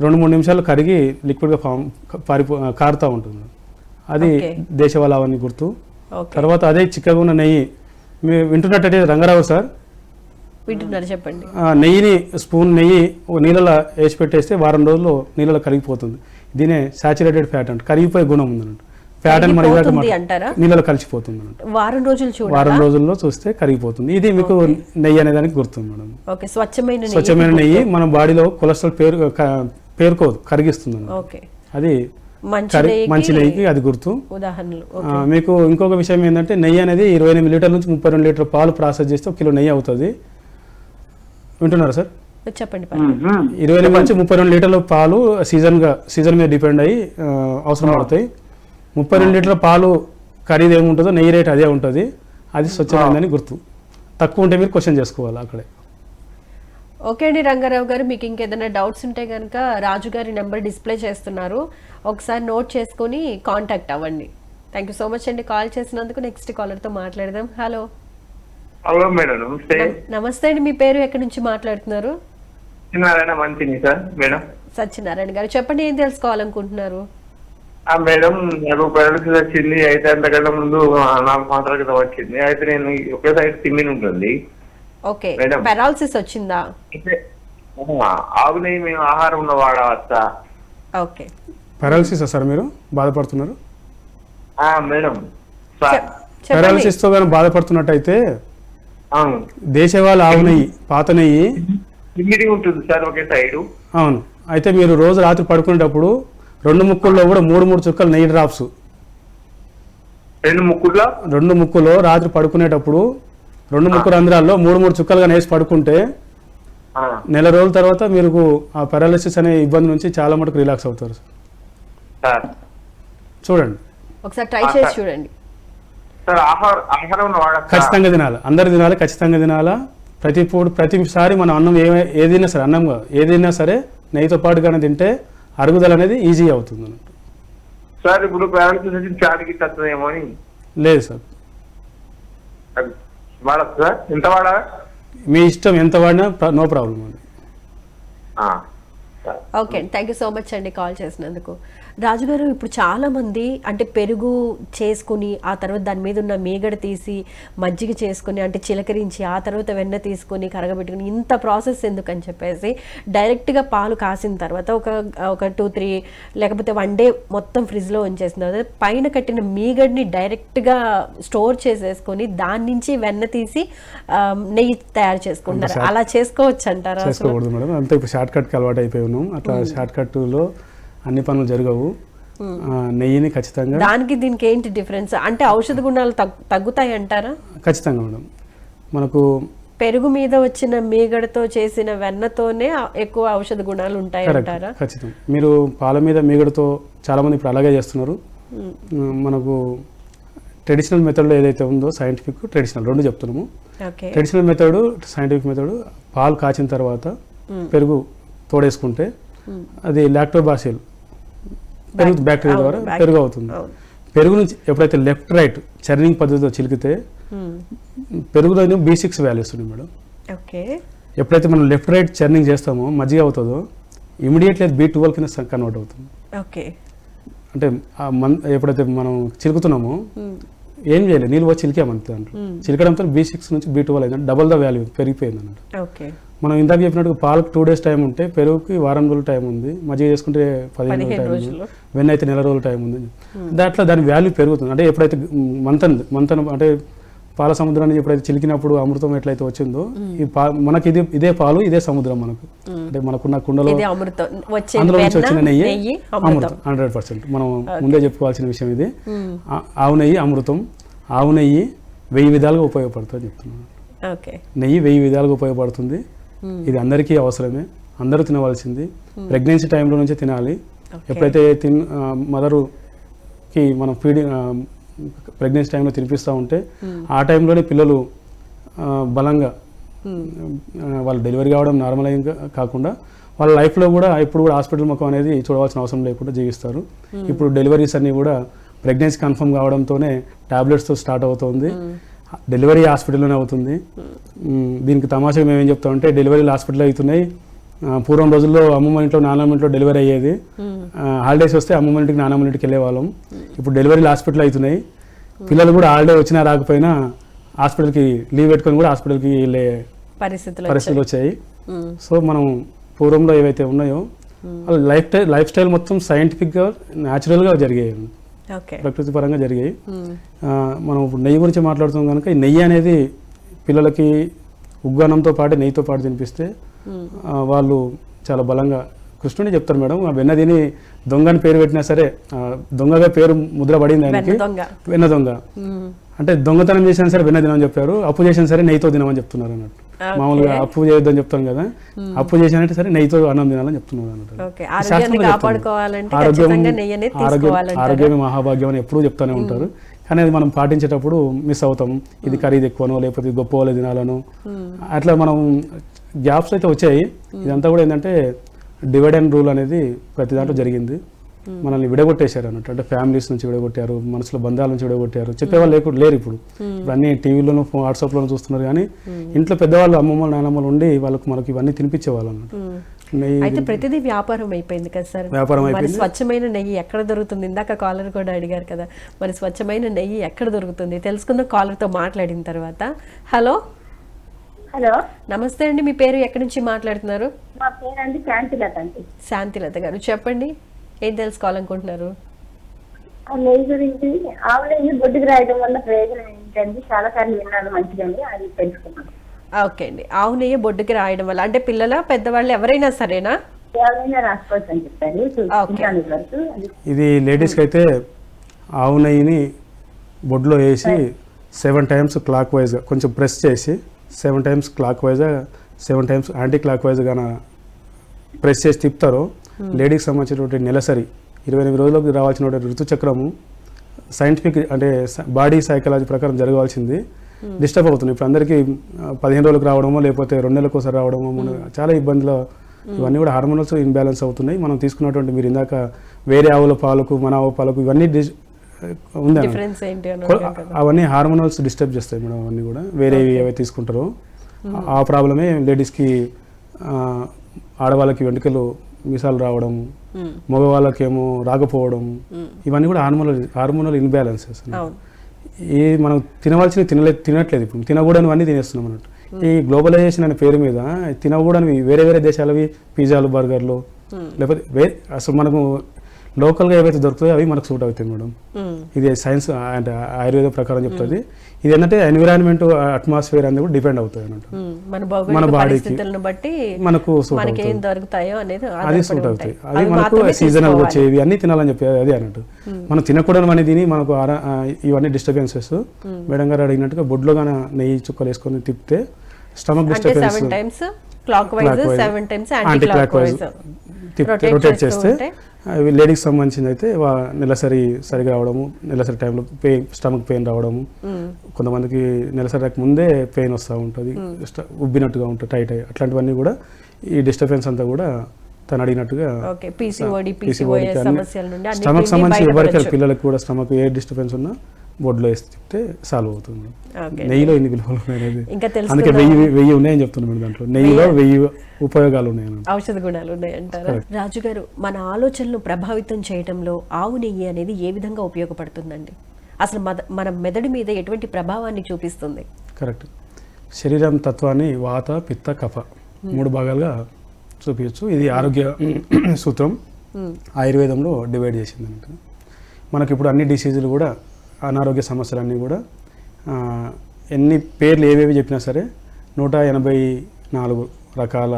2-3 నిమిషాలు కరిగి లిక్విడ్గా కారుతూ ఉంటుంది. అది దేశవాళీ ఆవని గుర్తు. తర్వాత అదే చిక్కగా ఉన్న నెయ్యి మీరు వింటున్నట్టయితే రంగారావు సార్ వింటున్నారు, చెప్పండి. నెయ్యిని స్పూన్ నెయ్యి నీళ్ళలో వేసి పెట్టేస్తే వారం రోజుల్లో నీళ్ళలో కరిగిపోతుంది. దీనే సాచురేటెడ్ ఫ్యాట్ అంటే కరిగిపోయే గుణం ఉందన్నట్టు. ఫ్యాట్ అని నీళ్ళలో కలిసిపోతుంది అన్నట్టు. వారం రోజుల్లో చూస్తే కరిగిపోతుంది. ఇది మీకు నెయ్యి అనే దానికి గుర్తుంది మేడం. స్వచ్ఛమైన నెయ్యి మన బాడీలో కొలెస్ట్రాల్ పేరుకోదు, కరిగిస్తుంది. అది మంచి నెయ్యికి అది గుర్తు. మీకు ఇంకొక విషయం ఏంటంటే నెయ్యి అనేది 28 లీటర్ల నుంచి 32 లీటర్ పాలు ప్రాసెస్ చేస్తే 1 కిలో నెయ్యి అవుతుంది. వింటున్నారా సార్? చెప్పండి. 28 నుంచి 32 లీటర్ల పాలు సీజన్ మీద డిపెండ్ అయ్యి అవసరం పడతాయి. 32 లీటర్ల పాలు ఖరీదు ఏముంటుందో నెయ్యి రేట్ అదే ఉంటుంది. అది స్వచ్ఛమైందని గుర్తు. తక్కువ ఉంటే మీరు క్వశ్చన్ చేసుకోవాలి అక్కడే. ఓకే అండి రంగారావు గారు, మీకు ఇంకేదైనా డౌట్స్ ఉంటే కనుక రాజు గారి నెంబర్ డిస్ప్లే చేస్తున్నారు, ఒకసారి నోట్ చేసుకుని కాంటాక్ట్ అవ్వండి. థ్యాంక్ యూ సో మచ్ అండి కాల్ చేసినందుకు. నెక్స్ట్ కాలర్తో మాట్లాడదాం. హలో. హలో మేడం, నమస్తే అండి, మీ పేరు ఎక్కడి నుంచి మాట్లాడుతున్నారు? సత్యనారాయణ గారు, చెప్పండి, ఏం తెలుసుకోవాలనుకుంటున్నారు? మేడం నాకు పారాలిసిస్ వచ్చింది. అయితే అంతకంటే ముందు 4 సంవత్సరాల క్రితం వచ్చింది. అయితే నేను ఒకే సైడ్ తిమ్మిని ఉంటుంది. ఓకే, పారాలిసిస్ వచ్చిందా? ఆవు నెయ్యి మేము ఆహారంలో వాడవచ్చా? ఓకే, పారాలిసిస్ సార్ మీరు బాధపడుతున్నారు? మేడం పారాలిసిస్ తో కానీ బాధపడుతున్నట్టయితే దేశవాళీ ఆవు నెయ్యి, పాత నెయ్యి ఉంటుంది సార్ ఒకే సైడ్. అవును, అయితే మీరు రోజు రాత్రి పడుకునేటప్పుడు 2 ముక్కుల్లో కూడా 3 చుక్కలు నెయ్యి డ్రాప్స్ 2 ముక్కులో రాత్రి పడుకునేటప్పుడు 2 ముక్కు రంధ్రాల్లో 3 చుక్కలుగా వేసి పడుకుంటే నెల రోజుల తర్వాత మీరు ఆ పారాలిసిస్ అనే ఇబ్బంది నుంచి చాలా మటుకు రిలాక్స్ అవుతారు సార్. చూడండి, ఒకసారి ట్రై చేసి చూడండి. ఖచ్చితంగా తినాలి, అందరు తినాలి, ఖచ్చితంగా తినాలా. ప్రతిసారి మనం అన్నం ఏదైనా సరే, అన్నం ఏదైనా సరే నెయ్యితో పాటుగానే తింటే అరుగుదల అనేది ఈజీ అవుతుంది అన్నట్టు. సార్ ఇప్పుడు లేదు సార్, మీ ఇష్టం, ఎంత వాడినా నో ప్రాబ్లం అండి. Okay, thank you so much అండి కాల్ చేసినందుకు. రాజుగారు, ఇప్పుడు చాలామంది అంటే పెరుగు చేసుకుని ఆ తర్వాత దాని మీద ఉన్న మీగడ తీసి మజ్జిగ చేసుకుని అంటే చిలకరించి ఆ తర్వాత వెన్న తీసుకొని కరగబెట్టుకుని ఇంత ప్రాసెస్ ఎందుకని చెప్పేసి డైరెక్ట్గా పాలు కాసిన తర్వాత ఒక 2-3 లేకపోతే 1 డే మొత్తం ఫ్రిడ్జ్లో ఉంచేసిన తర్వాత పైన కట్టిన మీగడిని డైరెక్ట్గా స్టోర్ చేసేసుకొని దాని నుంచి వెన్న తీసి నెయ్యి తయారు చేసుకుంటారు. అలా చేసుకోవచ్చు అంటారా? చేసుకోకూడదు మేడం, అంతా ఇప్పుడు షార్ట్ కట్కి అలవాటు అయిపోయి ఉన్నాం. అట్లా షార్ట్ కట్లో అన్ని పనులు జరగవు. నెయ్యిని ఖచ్చితంగా. దానికి దీనికి ఏంటి డిఫరెన్స్? అంటే ఔషధ గుణాలు తగ్గుతాయి అంటారా? ఖచ్చితంగా మేడం. మనకు పెరుగు మీద వచ్చిన మీగడతో చేసిన వెన్నతోనే ఎక్కువ ఔషధ గుణాలు ఉంటాయి అంటారా? ఖచ్చితంగా. మీరు పాల మీద మీగడతో చాలా మంది ఇప్పుడు అలాగే చేస్తున్నారు. మనకు ట్రెడిషనల్ మెథడ్లో ఏదైతే ఉందో, సైంటిఫిక్ ట్రెడిషనల్ రెండు చెప్తున్నాము. ట్రెడిషనల్ మెథడ్, సైంటిఫిక్ మెథడ్, పాలు కాచిన తర్వాత పెరుగు తోడేసుకుంటే అది లాక్టోబాసిల్ పెరుగు బ్యాక్టీరియా ద్వారా పెరుగు అవుతుంది. పెరుగు నుంచి ఎప్పుడైతే లెఫ్ట్ రైట్ చర్నింగ్ పద్ధతితో చిలికితే పెరుగులో B6 వాల్యూస్ ఉన్నాయి మేడం. ఎప్పుడైతే మనం లెఫ్ట్ రైట్ చర్నింగ్ చేస్తామో మజ్జిగ అవుతుందో ఇమీడియట్లీ అది B12 కింద కన్వర్ట్ అవుతుంది. అంటే ఎప్పుడైతే మనం చిలుకుతున్నామో ఏం చేయలేదు, నీళ్ళు వచ్చి చిలికామంతే. దాంట్లో చిలికడంతో B6 నుంచి B12 అయిందంటే డబల్ ద వాల్యూ పెరిగిపోయింది అన్నట్టు. మనం ఇందాక చెప్పినట్టుగా పాలకు 2 days టైం ఉంటే పెరుగుకి వారం రోజులు టైం ఉంది, మజ్జిగ చేసుకుంటే 15 రోజులు టైం ఉంది, వెన్న అయితే నెల రోజులు టైం ఉంది. దాంట్లో దాని వాల్యూ పెరుగుతుంది. అంటే ఎప్పుడైతే మంతన్ అంటే పాల సముద్రాన్ని ఎప్పుడైతే చిలికినప్పుడు అమృతం ఎట్లయితే వచ్చిందో మనకి ఇదే పాలు ఇదే సముద్రం. మనకు అంటే మనకున్న కుండలో అందులో నుంచి వచ్చిన నెయ్యి అమృతం 100%. మనం ముందే చెప్పుకోవాల్సిన విషయం ఇది. ఆవు నెయ్యి అమృతం. ఆవు నెయ్యి 1000 విధాలుగా ఉపయోగపడుతుంది చెప్తున్నాను. నెయ్యి 1000 విధాలుగా ఉపయోగపడుతుంది. ఇది అందరికీ అవసరమే, అందరూ తినవలసింది. ప్రెగ్నెన్సీ టైంలో నుంచే తినాలి. ఎప్పుడైతే మదరుకి మనం ఫీడింగ్ ప్రెగ్నెన్సీ టైంలో తినిపిస్తూ ఉంటే ఆ టైంలోనే పిల్లలు బలంగా వాళ్ళు డెలివరీ కావడం నార్మల్ అయి కాకుండా వాళ్ళ లైఫ్లో కూడా ఇప్పుడు కూడా హాస్పిటల్ ముఖం అనేది చూడవలసిన అవసరం లేకుండా జీవిస్తారు. ఇప్పుడు డెలివరీస్ అన్నీ కూడా ప్రెగ్నెన్సీ కన్ఫర్మ్ కావడంతోనే టాబ్లెట్స్తో స్టార్ట్ అవుతుంది. డెలివరీ హాస్పిటల్లోనే అవుతుంది. దీనికి తమాషగా మేము ఏం చెప్తామంటే డెలివరీలు హాస్పిటల్ అవుతున్నాయి. పూర్వం రోజుల్లో అమ్మమ్మ ఇంట్లో నాన్నమ్మ ఇంట్లో డెలివరీ అయ్యేది. హాలిడేస్ వస్తే అమ్మమ్మ ఇంటికి నాన్నమ్మ ఇంటికి వెళ్ళే వాళ్ళం. ఇప్పుడు డెలివరీలు హాస్పిటల్ అవుతున్నాయి. పిల్లలు కూడా హాలిడే వచ్చినా రాకపోయినా హాస్పిటల్కి లీవ్ పెట్టుకొని కూడా హాస్పిటల్కి వెళ్ళే పరిస్థితులు వచ్చాయి. సో మనం పూర్వంలో ఏవైతే ఉన్నాయో లైఫ్ స్టైల్ మొత్తం సైంటిఫిక్గా న్యాచురల్గా జరిగాయి, ప్రకృతి పరంగా జరిగాయి. మనం ఇప్పుడు నెయ్యి గురించి మాట్లాడుతాం కనుక ఈ నెయ్యి అనేది పిల్లలకి ఉగ్గానంతో పాటు నెయ్యితో పాటు తినిపిస్తే వాళ్ళు చాలా బలంగా కృష్ణుని చెప్తారు మేడం. ఆ వెన్న తిని దొంగని పేరు పెట్టినా సరే దొంగగా పేరు ముద్ర పడింది ఆయనకి, వెన్న దొంగ. అంటే దొంగతనం చేసినా సరే వెన్న తినమని చెప్పారు, అప్పు చేసినా సరే నెయ్యితో తినమని చెప్తున్నారు అన్నట్టు. మామూలుగా అప్పు చేయొద్దని చెప్తాను కదా, అప్పు చేసినంటే సరే నెయ్యితో అన్నం తినాలని చెప్తున్నారు అన్నట్టు. ఆరోగ్యమే మహాభాగ్యం అని ఎప్పుడూ చెప్తానే ఉంటారు. కానీ అది మనం పాటించేటప్పుడు మిస్ అవుతాం. ఇది ఖరీదు ఎక్కువనో లేకపోతే గొప్ప వాళ్ళే తినాలనో అట్లా మనం గ్యాప్స్ అయితే వచ్చాయి. ఇదంతా కూడా ఏంటంటే డివైడ్ అండ్ రూల్ అనేది ప్రతి దాంట్లో జరిగింది. మనల్ని విడగొట్టేశారు అన్నట్టు. అంటే ఫ్యామిలీస్ నుంచి విడగొట్టారు, మనసులో బంధాల నుంచి విడగొట్టారు. చెప్పేవాళ్ళు లేరు ఇప్పుడు. అన్ని టీవీలోనూ వాట్సాప్లోనూ చూస్తున్నారు. కానీ ఇంట్లో పెద్దవాళ్ళు అమ్మమ్మలు నాన్నమ్మలు ఉండి వాళ్ళకి మనకి ఇవన్నీ తినిపించేవాళ్ళు అన్నట్టు. అయితే ప్రతిదీ వ్యాపారం అయిపోయింది కదా సార్. మరి స్వచ్ఛమైన నెయ్యి ఎక్కడ దొరుకుతుంది? ఇందాక కాలర్ కూడా అడిగారు కదా, మరి స్వచ్ఛమైన నెయ్యి ఎక్కడ దొరుకుతుంది తెలుసుకుందాం కాలర్తో మాట్లాడిన తర్వాత. హలో హలో, నమస్తే అండి. మీ పేరు ఎక్కడి నుంచి మాట్లాడుతున్నారు? మా పేరు అండి శాంతిలత అండి. శాంతిలత గారు చెప్పండి, ఏం తెలుసుకోవాలనుకుంటున్నారు? నెయ్యి గురించి. ఆవు నెయ్యి బొడ్డుకు రాయడం వల్ల ప్రయోజనం ఏంటండి? చాలా సార్లు విన్నాను, మంచిదండి, అది తెలుసుకున్నాను. ఓకే అండి. ఆవు నెయ్యి బొడ్డుకి రాయడం వల్ల అంటే పిల్లల పెద్దవాళ్ళు ఎవరైనా సరేనా? ఎవరైనా రాసుకోవచ్చు అని చెప్పారు. ఇది లేడీస్కి అయితే ఆవు నెయ్యిని బొడ్లో వేసి 7 times క్లాక్ వైజ్గా కొంచెం ప్రెస్ చేసి 7 times క్లాక్ వైజ్గా 7 times యాంటీ క్లాక్ వైజ్గా ప్రెస్ చేసి తిప్పుతారో లేడీకి సంబంధించినటువంటి నెలసరి 28 రోజులకు రావాల్సినటువంటి ఋతుచక్రము సైంటిఫిక్ అంటే బాడీ సైకాలజీ ప్రకారం జరగాల్సింది డిస్టర్బ్ అవుతుంది. ఇప్పుడు అందరికీ 15 రోజులకు రావడమో లేకపోతే 2 నెలలకు ఒకసారి రావడమో చాలా ఇబ్బందులు. ఇవన్నీ కూడా హార్మోనల్స్ ఇన్బ్యాలెన్స్ అవుతున్నాయి. మనం తీసుకున్నటువంటి మీరు ఇందాక వేరే ఆవుల పాలకు మన ఆవు పాలకు ఇవన్నీ ఉంది, అవన్నీ హార్మోనల్స్ డిస్టర్బ్ చేస్తాయి మేడం. అవన్నీ కూడా వేరే ఏవైతే తీసుకుంటారో ఆ ప్రాబ్లమే లేడీస్కి. ఆడవాళ్ళకి వెంట్రుకలు మిసాలు రావడం, మగవాళ్ళకేమో రాకపోవడం, ఇవన్నీ కూడా హార్మోనల్ ఇన్బ్యాలెన్సెస్. ఈ మనం తినట్లేదు, ఇప్పుడు తినకూడనివన్నీ తినేస్తున్నాం అన్నట్టు. ఈ గ్లోబలైజేషన్ అనే పేరు మీద తినకూడనివి వేరే దేశాలవి పిజ్జాలు బర్గర్లు లేకపోతే అసలు మనకు లోకల్గా ఏవైతే దొరుకుతాయో అవి మనకు సూట్ అవుతాయి మేడం. ఇది సైన్స్ అంటే ఆయుర్వేద ప్రకారం చెప్తుంది. ఇది ఏంటంటే ఎన్విరాన్మెంట్ అట్మాస్ఫియర్ అనేది కూడా డిపెండ్ అవుతుంది అన్నట్టు. మన బాడీకి బట్టి మనకు సూట్ మనకి ఏం అవుతుంది, దొరుకుతాయో అనేది అది సూట్ అవుతాయి. అది మనకు సీజనల్ వచ్చేవి అన్ని తినాలని చెప్పేది అది అన్నట్టు. మనం తినకూడదు అని తిని మనకు ఇవన్నీ డిస్టర్బెన్సెస్ మేడం గారు అడిగినట్టుగా బొడ్లో కానీ నెయ్యి చుక్కలు వేసుకొని తిప్పితే stomach disturbance anti clock wise rotate చేస్తే లేడీకి సంబంధించింది అయితే నెలసరి సరిగా రావడము, నెలసరి టైంలో స్టమక్ పెయిన్ రావడము, కొంతమందికి నెలసరి రాక ముందే పెయిన్ వస్తూ ఉంటుంది, ఉబ్బినట్టుగా ఉంటుంది, టైట్ అయ్యి, అట్లాంటివన్నీ కూడా ఈ డిస్టర్బెన్స్ అంతా కూడా తను అడిగినట్టుగా స్టమక్ సంబంధించి ఎవరికైనా పిల్లలకు కూడా స్టమక్ ఏ డిస్టర్బెన్స్ ఉన్నా బొడ్లో వేసి చెప్తే సాల్వ్ అవుతుంది. నెయ్యిలో ఎన్ని విలువలు ఉన్నాయి, అందుకే 1000 ఉన్నాయని చెప్తున్నాను. దాంట్లో నెయ్యిలో 1000 ఉపయోగాలు ఉన్నాయి, ఔషధ గుణాలు ఉన్నాయంటారా? రాజు గారు, మన ఆలోచనలు ప్రభావితం చేయడంలో ఆవు నెయ్యి అనేది ఏ విధంగా ఉపయోగపడుతుందండి? అసలు మన మెదడు మీద ఎటువంటి ప్రభావాన్ని చూపిస్తుంది? కరెక్ట్. శరీరం తత్వాన్ని వాత పిత్త కఫ 3 భాగాలుగా చూపించచ్చు. ఇది ఆరోగ్య సూత్రం ఆయుర్వేదంలో డివైడ్ చేసింది అన్నట్టు. మనకి ఇప్పుడు అన్ని డిసీజులు కూడా అనారోగ్య సమస్యలన్నీ కూడా ఎన్ని పేర్లు ఏవేవి చెప్పినా సరే 184 రకాల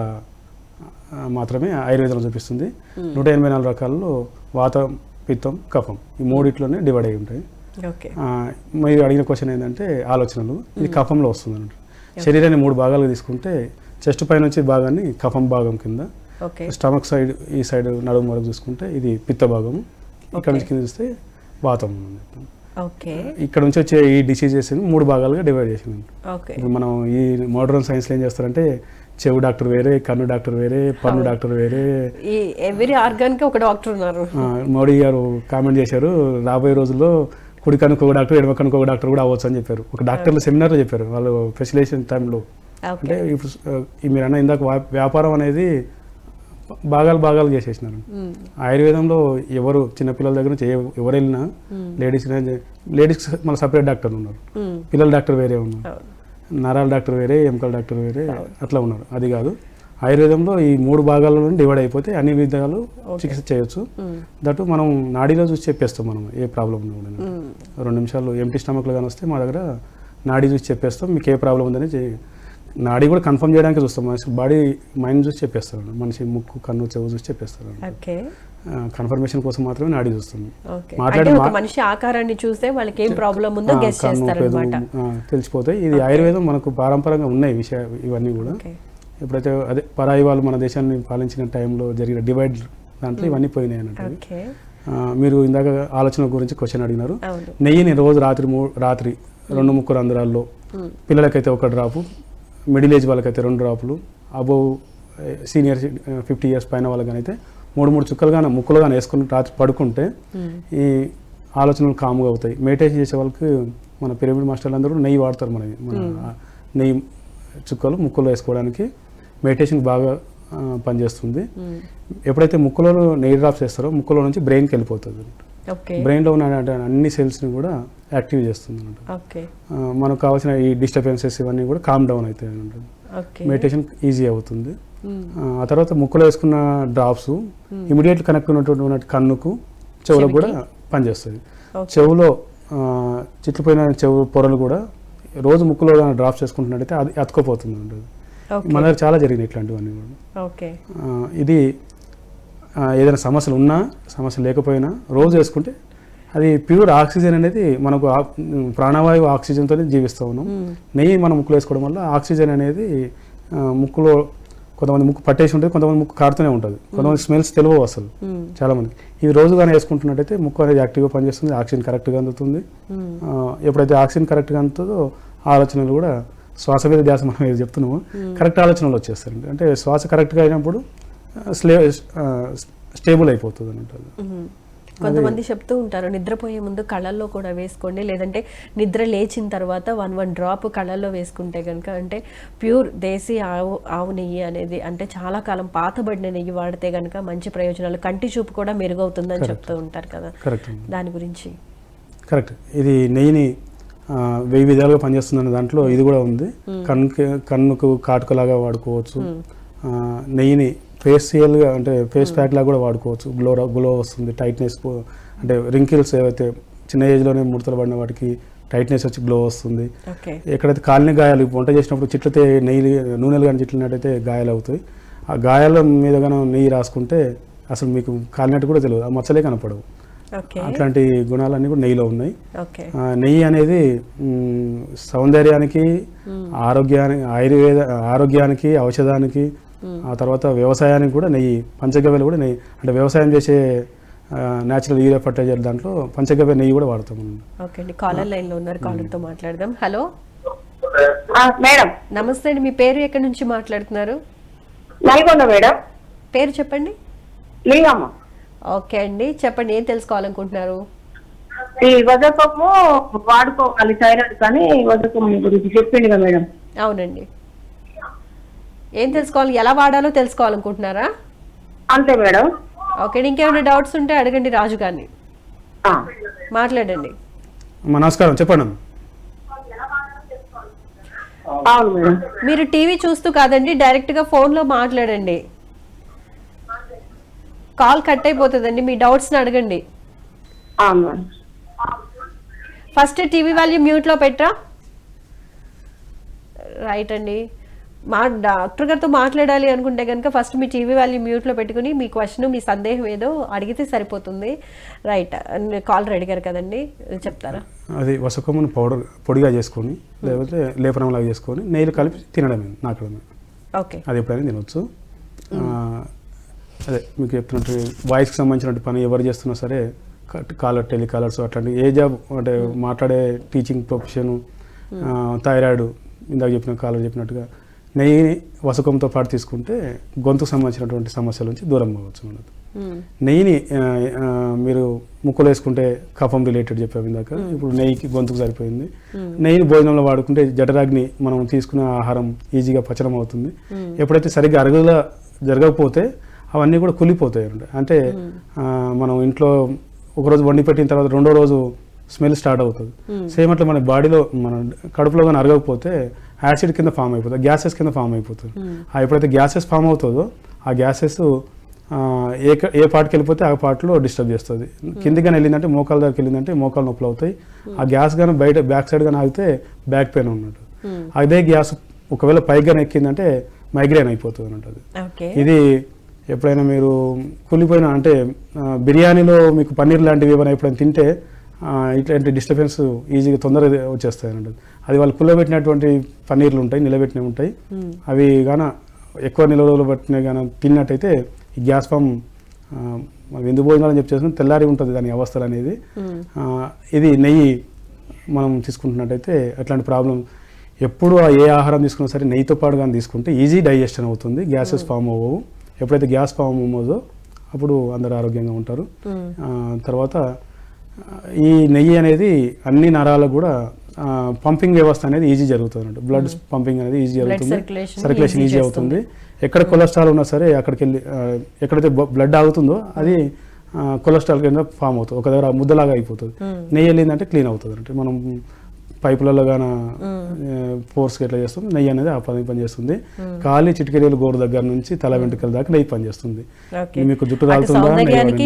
మాత్రమే ఆయుర్వేదంలో చూపిస్తుంది. 184 రకాలలో వాతం, పిత్తం, కఫం ఈ 3 డివైడ్ అయి ఉంటాయి. మీరు అడిగిన క్వశ్చన్ ఏంటంటే ఆలోచనలు, ఇది కఫంలో వస్తుంది అన్నట్టు. శరీరాన్ని 3 భాగాలుగా తీసుకుంటే చెస్ట్ పై నుంచి భాగాన్ని కఫం భాగం కింద, స్టమక్ సైడ్ ఈ సైడ్ నడుము వరకు చూసుకుంటే ఇది పిత్త భాగము, ఇక్కడ నుంచి కింద చూస్తే వాతం. ఇక్కడ నుంచి వచ్చే ఈ డిసీజెస్ 3 భాగాలుగా డివైడ్ చేసింది. ఇప్పుడు మనం ఈ మోడర్న్ సైన్స్లో ఏం చేస్తారంటే చెవు డాక్టర్ వేరే, కన్ను డాక్టర్ వేరే, పన్ను డాక్టర్ వేరే, ఎవరీ ఆర్గాన్ కి ఒక డాక్టర్ ఉన్నారు. మోడీ గారు కామెంట్ చేశారు, రాబోయే రోజుల్లో కుడి కనుక ఒక డాక్టర్, ఎడమ కనుక ఒక డాక్టర్ కూడా అవ్వచ్చు అని చెప్పారు. ఒక డాక్టర్లు సెమినార్లో చెప్పారు వాళ్ళు స్పెషలైజేషన్ టైంలో. అంటే ఇప్పుడు మీరు అన్న ఇందాక వ్యాపారం అనేది భాగాలు చేసేసినారు. ఆయుర్వేదంలో ఎవరు చిన్నపిల్లల దగ్గర నుంచి ఎవరు వెళ్ళినా లేడీస్ మన సపరేట్ డాక్టర్లు ఉన్నారు, పిల్లల డాక్టర్ వేరే ఉన్నారు, నరాల డాక్టర్ వేరే, ఎముకల డాక్టర్ వేరే, అట్లా ఉన్నారు. అది కాదు, ఆయుర్వేదంలో ఈ 3 భాగాలలో డివైడ్ అయిపోతే అన్ని విధాలు చికిత్స చేయొచ్చు. దట్టు మనం నాడీలో చూసి చెప్పేస్తాం, మనం ఏ ప్రాబ్లం ఉన్నా కూడా 2 నిమిషాలు ఎంటీ స్టమక్లో కానీ వస్తే మా దగ్గర నాడీ చూసి చెప్పేస్తాం, మీకు ఏ ప్రాబ్లం ఉందని. నాడీ కూడా కన్ఫర్మ్ చేయడానికి చూస్తాం, మనిషి బాడీ మైండ్ చూసి చెప్పేస్తారు, మనిషి ముక్కు, కన్ను, చెవు చూసి చెప్పేస్తారు. కన్ఫర్మేషన్ కోసం మాత్రమే నాడీ చూస్తుంది. మనిషి ఆకారాన్ని చూస్తే వాళ్ళకి ఏం ప్రాబ్లం ఉందో గెస్ చేస్తారన్నమాట, తెలిసిపోతాయి. ఇది ఆయుర్వేదం మనకు పారంపరంగా ఉన్నాయి విషయాలు ఇవన్నీ కూడా. ఎప్పుడైతే అదే పరాయి వాళ్ళు మన దేశాన్ని పాలించిన టైంలో జరిగిన డివైడ్ దాంట్లో ఇవన్నీ పోయినాయి అన్నట్టు. మీరు ఇందాక ఆలోచన గురించి క్వశ్చన్ అడిగినారు. నెయ్యిని రోజు రాత్రి 2 రంధ్రాల్లో, పిల్లలకైతే 1 డ్రాపు, మిడిల్ ఏజ్ వాళ్ళకైతే 2 డ్రాపులు, అబోవ్ సీనియర్ 50 years పైన వాళ్ళకైతే 3 చుక్కలు కానీ ముక్కులు కానీ వేసుకుని రాత్రి పడుకుంటే ఈ ఆలోచనలు కాముగా అవుతాయి. మెడిటేషన్ చేసే వాళ్ళకి మన పిరమిడ్ మాస్టర్లు అందరూ నెయ్యి వాడతారు. మన నెయ్యి చుక్కలు ముక్కులో వేసుకోవడానికి మెడిటేషన్ బాగా పనిచేస్తుంది. ఎప్పుడైతే ముక్కులో నెయ్యి డ్రాప్స్ వేస్తారో ముక్కులో నుంచి బ్రెయిన్కి వెళ్ళిపోతుంది. బ్రెయిన్లో ఉన్న అన్ని సెల్స్ని కూడా యాక్టివ్ చేస్తుంది అన్నమాట. మనకు కావాల్సిన ఈ డిస్టర్బెన్సెస్ ఇవన్నీ కూడా కామ్ డౌన్ అవుతాయి అన్నమాట. మెడిటేషన్ ఈజీ అవుతుంది. ఆ తర్వాత ముక్కులో వేసుకున్న డ్రాప్స్ ఇమీడియట్ కనెక్ట్ ఉన్నటువంటి కన్నుకు, చెవులకు కూడా పనిచేస్తుంది. చెవులో చిట్లిపోయిన చెవు పొరలు కూడా రోజు ముక్కులో డ్రాప్స్ వేసుకుంటున్నట్టయితే అది అతుక్కుపోతుంది అన్నమాట. మన దగ్గర చాలా జరిగినాయి ఇట్లాంటివన్నీ కూడా. ఇది ఏదైనా సమస్యలు ఉన్నా సమస్య లేకపోయినా రోజు వేసుకుంటే అది ప్యూర్ ఆక్సిజన్ అనేది మనకు ప్రాణవాయువు ఆక్సిజన్తో జీవిస్తూ ఉన్నాం. నెయ్యి మనం ముక్కులో వేసుకోవడం వల్ల ఆక్సిజన్ అనేది ముక్కులో కొంతమంది ముక్కు పట్టేసి ఉంటుంది, కొంతమంది ముక్కు కారుతూనే ఉంటుంది, కొంతమంది స్మెల్స్ తెలియవు అసలు చాలా మంది. ఇది రోజుగానే వేసుకుంటున్నట్టయితే ముక్కు అనేది యాక్టివ్గా పనిచేస్తుంది, ఆక్సిజన్ కరెక్ట్గా అందుతుంది. ఎప్పుడైతే ఆక్సిజన్ కరెక్ట్గా అందుతుందో ఆలోచనలు కూడా శ్వాస మీద ధ్యాస మనం ఏది చెప్తున్నామో కరెక్ట్ ఆలోచనలు వచ్చేస్తారండి. అంటే శ్వాస కరెక్ట్గా అయినప్పుడు స్టేబుల్ అయిపోతుంది అన్నట్టు. కొంతమంది చెప్తూ ఉంటారు నిద్రపోయే ముందు కళ్ళల్లో కూడా వేసుకోండి, లేదంటే నిద్ర లేచిన తర్వాత 1 డ్రాప్ కళ్ళల్లో వేసుకుంటే కనుక, అంటే ప్యూర్ దేశీ ఆవు నెయ్యి అనేది అంటే చాలా కాలం పాతబడిన నెయ్యి వాడితే కనుక మంచి ప్రయోజనాలు, కంటి చూపు కూడా మెరుగవుతుందని చెప్తూ ఉంటారు కదా, దాని గురించి. కరెక్ట్. ఇది నెయ్యిని 1000 విధాలుగా పనిచేస్తుందనే దాంట్లో ఇది కూడా ఉంది. కన్నుకు కాటుకలాగా వాడుకోవచ్చు, నెయ్యిని ఫేషియల్గా అంటే ఫేస్ ప్యాక్ లాగా కూడా వాడుకోవచ్చు. గ్లో వస్తుంది, టైట్నెస్ అంటే రింకిల్స్ ఏవైతే చిన్న ఏజ్లోనే ముడతలు పడిన వాటికి టైట్నెస్ వచ్చి గ్లో వస్తుంది. ఎక్కడైతే కాలిన గాయాలు వంట చేసినప్పుడు చిట్లతే నూనెలు కానీ చిట్లినట్టయితే గాయాలు అవుతాయి. ఆ గాయాల మీద కానీ నెయ్యి రాసుకుంటే అసలు మీకు కాలినట్టు కూడా తెలియదు, ఆ మచ్చలే కనపడవు. అట్లాంటి గుణాలన్నీ కూడా నెయ్యిలో ఉన్నాయి. నెయ్యి అనేది సౌందర్యానికి, ఆరోగ్యానికి, ఔషధానికి, ఆ తర్వాత వ్యవసాయానికి కూడా నెయ్యి, పంచగవ్యలు కూడా నెయ్యి అంటే వ్యవసాయం చేసే న్యాచురల్ యూరియా ఫర్టిలైజర్ దాంట్లో పంచగవ్య నెయ్యి కూడా వాడతాం. ఓకే అండి, కాలర్ లైన్ లో ఉన్నారు, కాలర్ తో మాట్లాడదాం. హలో మేడం నమస్తే అండి, మీ పేరు ఎక్కడి నుంచి మాట్లాడుతున్నారు? నల్గొండ మేడం. పేరు చెప్పండి. లింగమ్మ. ఓకే అండి, చెప్పండి, ఏం తెలుసుకోవాలనుకుంటున్నారు? ఈ వజకము వాడుకోవాలి థైరాయిడ్ కానీ వజకం గురించి చెప్పింది కదా మేడం. అవునండి, ఏం తెలుసుకోవాలి, ఎలా వాడాలో తెలుసుకోవాలనుకుంటున్నారా? అంతే మేడం. ఓకే, ఇంకేమైనా డౌట్స్ ఉంటే అడగండి రాజు గారిని, మాట్లాడండి. నమస్కారం, చెప్పండి. అవును మేడం. మీరు టీవీ చూస్తూ కాదండి, డైరెక్ట్ గా ఫోన్ లో మాట్లాడండి, కాల్ కట్ అయిపోతుందండి. మీ డౌట్స్ ని అడగండి. అవును madam. First TV volume mute లో పెట్టరా. రైట్ అండి, మా డాక్టర్ గారితో మాట్లాడాలి అనుకుంటే కనుక ఫస్ట్ మీ టీవీ వాల్యూమ్ మ్యూట్లో పెట్టుకుని మీ క్వశ్చన్, మీ సందేహం ఏదో అడిగితే సరిపోతుంది. రైట్, కాలర్ అడిగారు కదండి, చెప్తారా? అది వసకమును పొడిగా చేసుకొని లేకపోతే లేపనంలాగా చేసుకొని నెయ్యిలు కలిపి తినడమే, నాకడమే. ఓకే, అది ఎప్పుడైనా తినవచ్చు. అదే మీకు చెప్తున్నట్టు వాయిస్కి సంబంధించినట్టు పని ఎవరు చేస్తున్నా సరే, టెలికాలర్స్ అట్లాంటి ఏ జాబ్ అంటే మాట్లాడే టీచింగ్ ప్రొఫెషను, థైరాయిడ్, ఇందాక చెప్పిన కాలర్ చెప్పినట్టుగా నెయ్యిని వసకంతో పాటు తీసుకుంటే గొంతుకు సంబంధించినటువంటి సమస్యల నుంచి దూరం అవ్వచ్చు అన్నది. నెయ్యిని మీరు ముక్కులో వేసుకుంటే కఫం రిలేటెడ్ చెప్పాము ఇందాక, ఇప్పుడు నెయ్యికి గొంతుకు సరిపోయింది. నెయ్యిని భోజనంలో వాడుకుంటే జఠరాగ్ని, మనం తీసుకున్న ఆహారం ఈజీగా పచనం అవుతుంది. ఎప్పుడైతే సరిగ్గా జరగకపోతే అవన్నీ కూడా కుళ్ళిపోతాయి అన్నమాట. అంటే మనం ఇంట్లో ఒకరోజు వండి పెట్టిన తర్వాత రెండో రోజు స్మెల్ స్టార్ట్ అవుతుంది. సేమ్ అట్లా మన బాడీలో మన కడుపులో కానీ అరగకపోతే యాసిడ్ కింద ఫామ్ అయిపోతుంది, గ్యాసెస్ కింద ఫామ్ అయిపోతుంది. ఎప్పుడైతే గ్యాసెస్ ఫామ్ అవుతుందో ఆ గ్యాసెస్ ఏ పార్ట్కి వెళ్ళిపోతే ఆ పార్ట్లో డిస్టర్బ్ చేస్తుంది. కిందికి కానీ వెళ్ళిందంటే మోకాల దగ్గరికి వెళ్ళిందంటే మోకాలు నొప్పులు అవుతాయి. ఆ గ్యాస్ కానీ బయట బ్యాక్ సైడ్ కానీ ఆగితే బ్యాక్ పెయిన్ ఉన్నట్టు. అదే గ్యాస్ ఒకవేళ పైకి కానీ ఎక్కిందంటే మైగ్రేన్ అయిపోతుంది అన్నట్టు. ఇది ఎప్పుడైనా మీరు కుళ్ళిపోయిన అంటే బిర్యానీలో మీకు పన్నీర్ లాంటివి ఏమైనా ఎప్పుడైనా తింటే ఇట్లాంటి డిస్టర్బెన్స్ ఈజీగా తొందరగా వచ్చేస్తాయి అన్నట్టు. అది వాళ్ళు కుళ్ళబెట్టినటువంటి పన్నీర్లు ఉంటాయి, నిలబెట్టినవి ఉంటాయి. అవి గాన ఎక్కువ నిల్వలు పట్టినవి కానీ తిన్నట్టయితే ఈ గ్యాస్ ఫామ్ ఎందుకు భోజనాలని చెప్పి తెల్లారి ఉంటుంది దాని అవస్థలు అనేది. ఇది నెయ్యి మనం తీసుకుంటున్నట్టయితే అట్లాంటి ప్రాబ్లం ఎప్పుడు ఏ ఆహారం తీసుకున్నా సరే నెయ్యితో పాటు కానీ తీసుకుంటే ఈజీ డైజెషన్ అవుతుంది, గ్యాసెస్ ఫామ్ అవ్వవు. ఎప్పుడైతే గ్యాస్ ఫామ్ అవ్వదో అప్పుడు అందరు ఆరోగ్యంగా ఉంటారు. తర్వాత ఈ నెయ్యి అనేది అన్ని నరాలకు కూడా పంపింగ్ వ్యవస్థ అనేది ఈజీ జరుగుతుంది అన్నట్టు. బ్లడ్ పంపింగ్ అనేది ఈజీ జరుగుతుంది, సర్క్యులేషన్ ఈజీ అవుతుంది. ఎక్కడ కొలెస్ట్రాల్ ఉన్నా సరే అక్కడికి వెళ్ళి ఎక్కడైతే బ్లడ్ ఆగుతుందో అది కొలెస్ట్రాల్ కింద ఫామ్ అవుతుంది, ఒక దగ్గర ముద్దలాగా అయిపోతుంది. నెయ్యి వెళ్ళిందంటే క్లీన్ అవుతుంది అంటే మనం పైపులలో కానీ ఫోర్స్కి ఎట్లా చేస్తుంది, నెయ్యి అనేది ఆ పని చేస్తుంది. కాలి చిటికెరీలు గోరు దగ్గర నుంచి తల వెంట్రుకల దాకా నెయ్యి పనిచేస్తుంది. మీకు జుట్టు రాలుతుందా,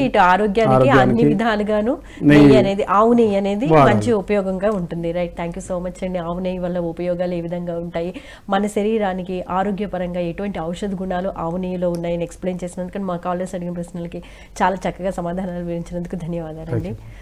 ఇటు ఆరోగ్యానికి అన్ని విధాలుగాను నెయ్యి అనేది, ఆవు నెయ్యి అనేది మంచి ఉపయోగంగా ఉంటుంది. Right, thank you so much అండి. ఆవు నెయ్యి వల్ల ఉపయోగాలు ఏ విధంగా ఉంటాయి, మన శరీరానికి ఆరోగ్యపరంగా ఎటువంటి ఔషధ గుణాలు ఆవు నెయ్యిలో ఉన్నాయని ఎక్స్ప్లెయిన్ చేసినందుకు, మా కాలర్స్ అడిగిన ప్రశ్నలకి చాలా చక్కగా సమాధానాలు వివరించినందుకు ధన్యవాదాలండి.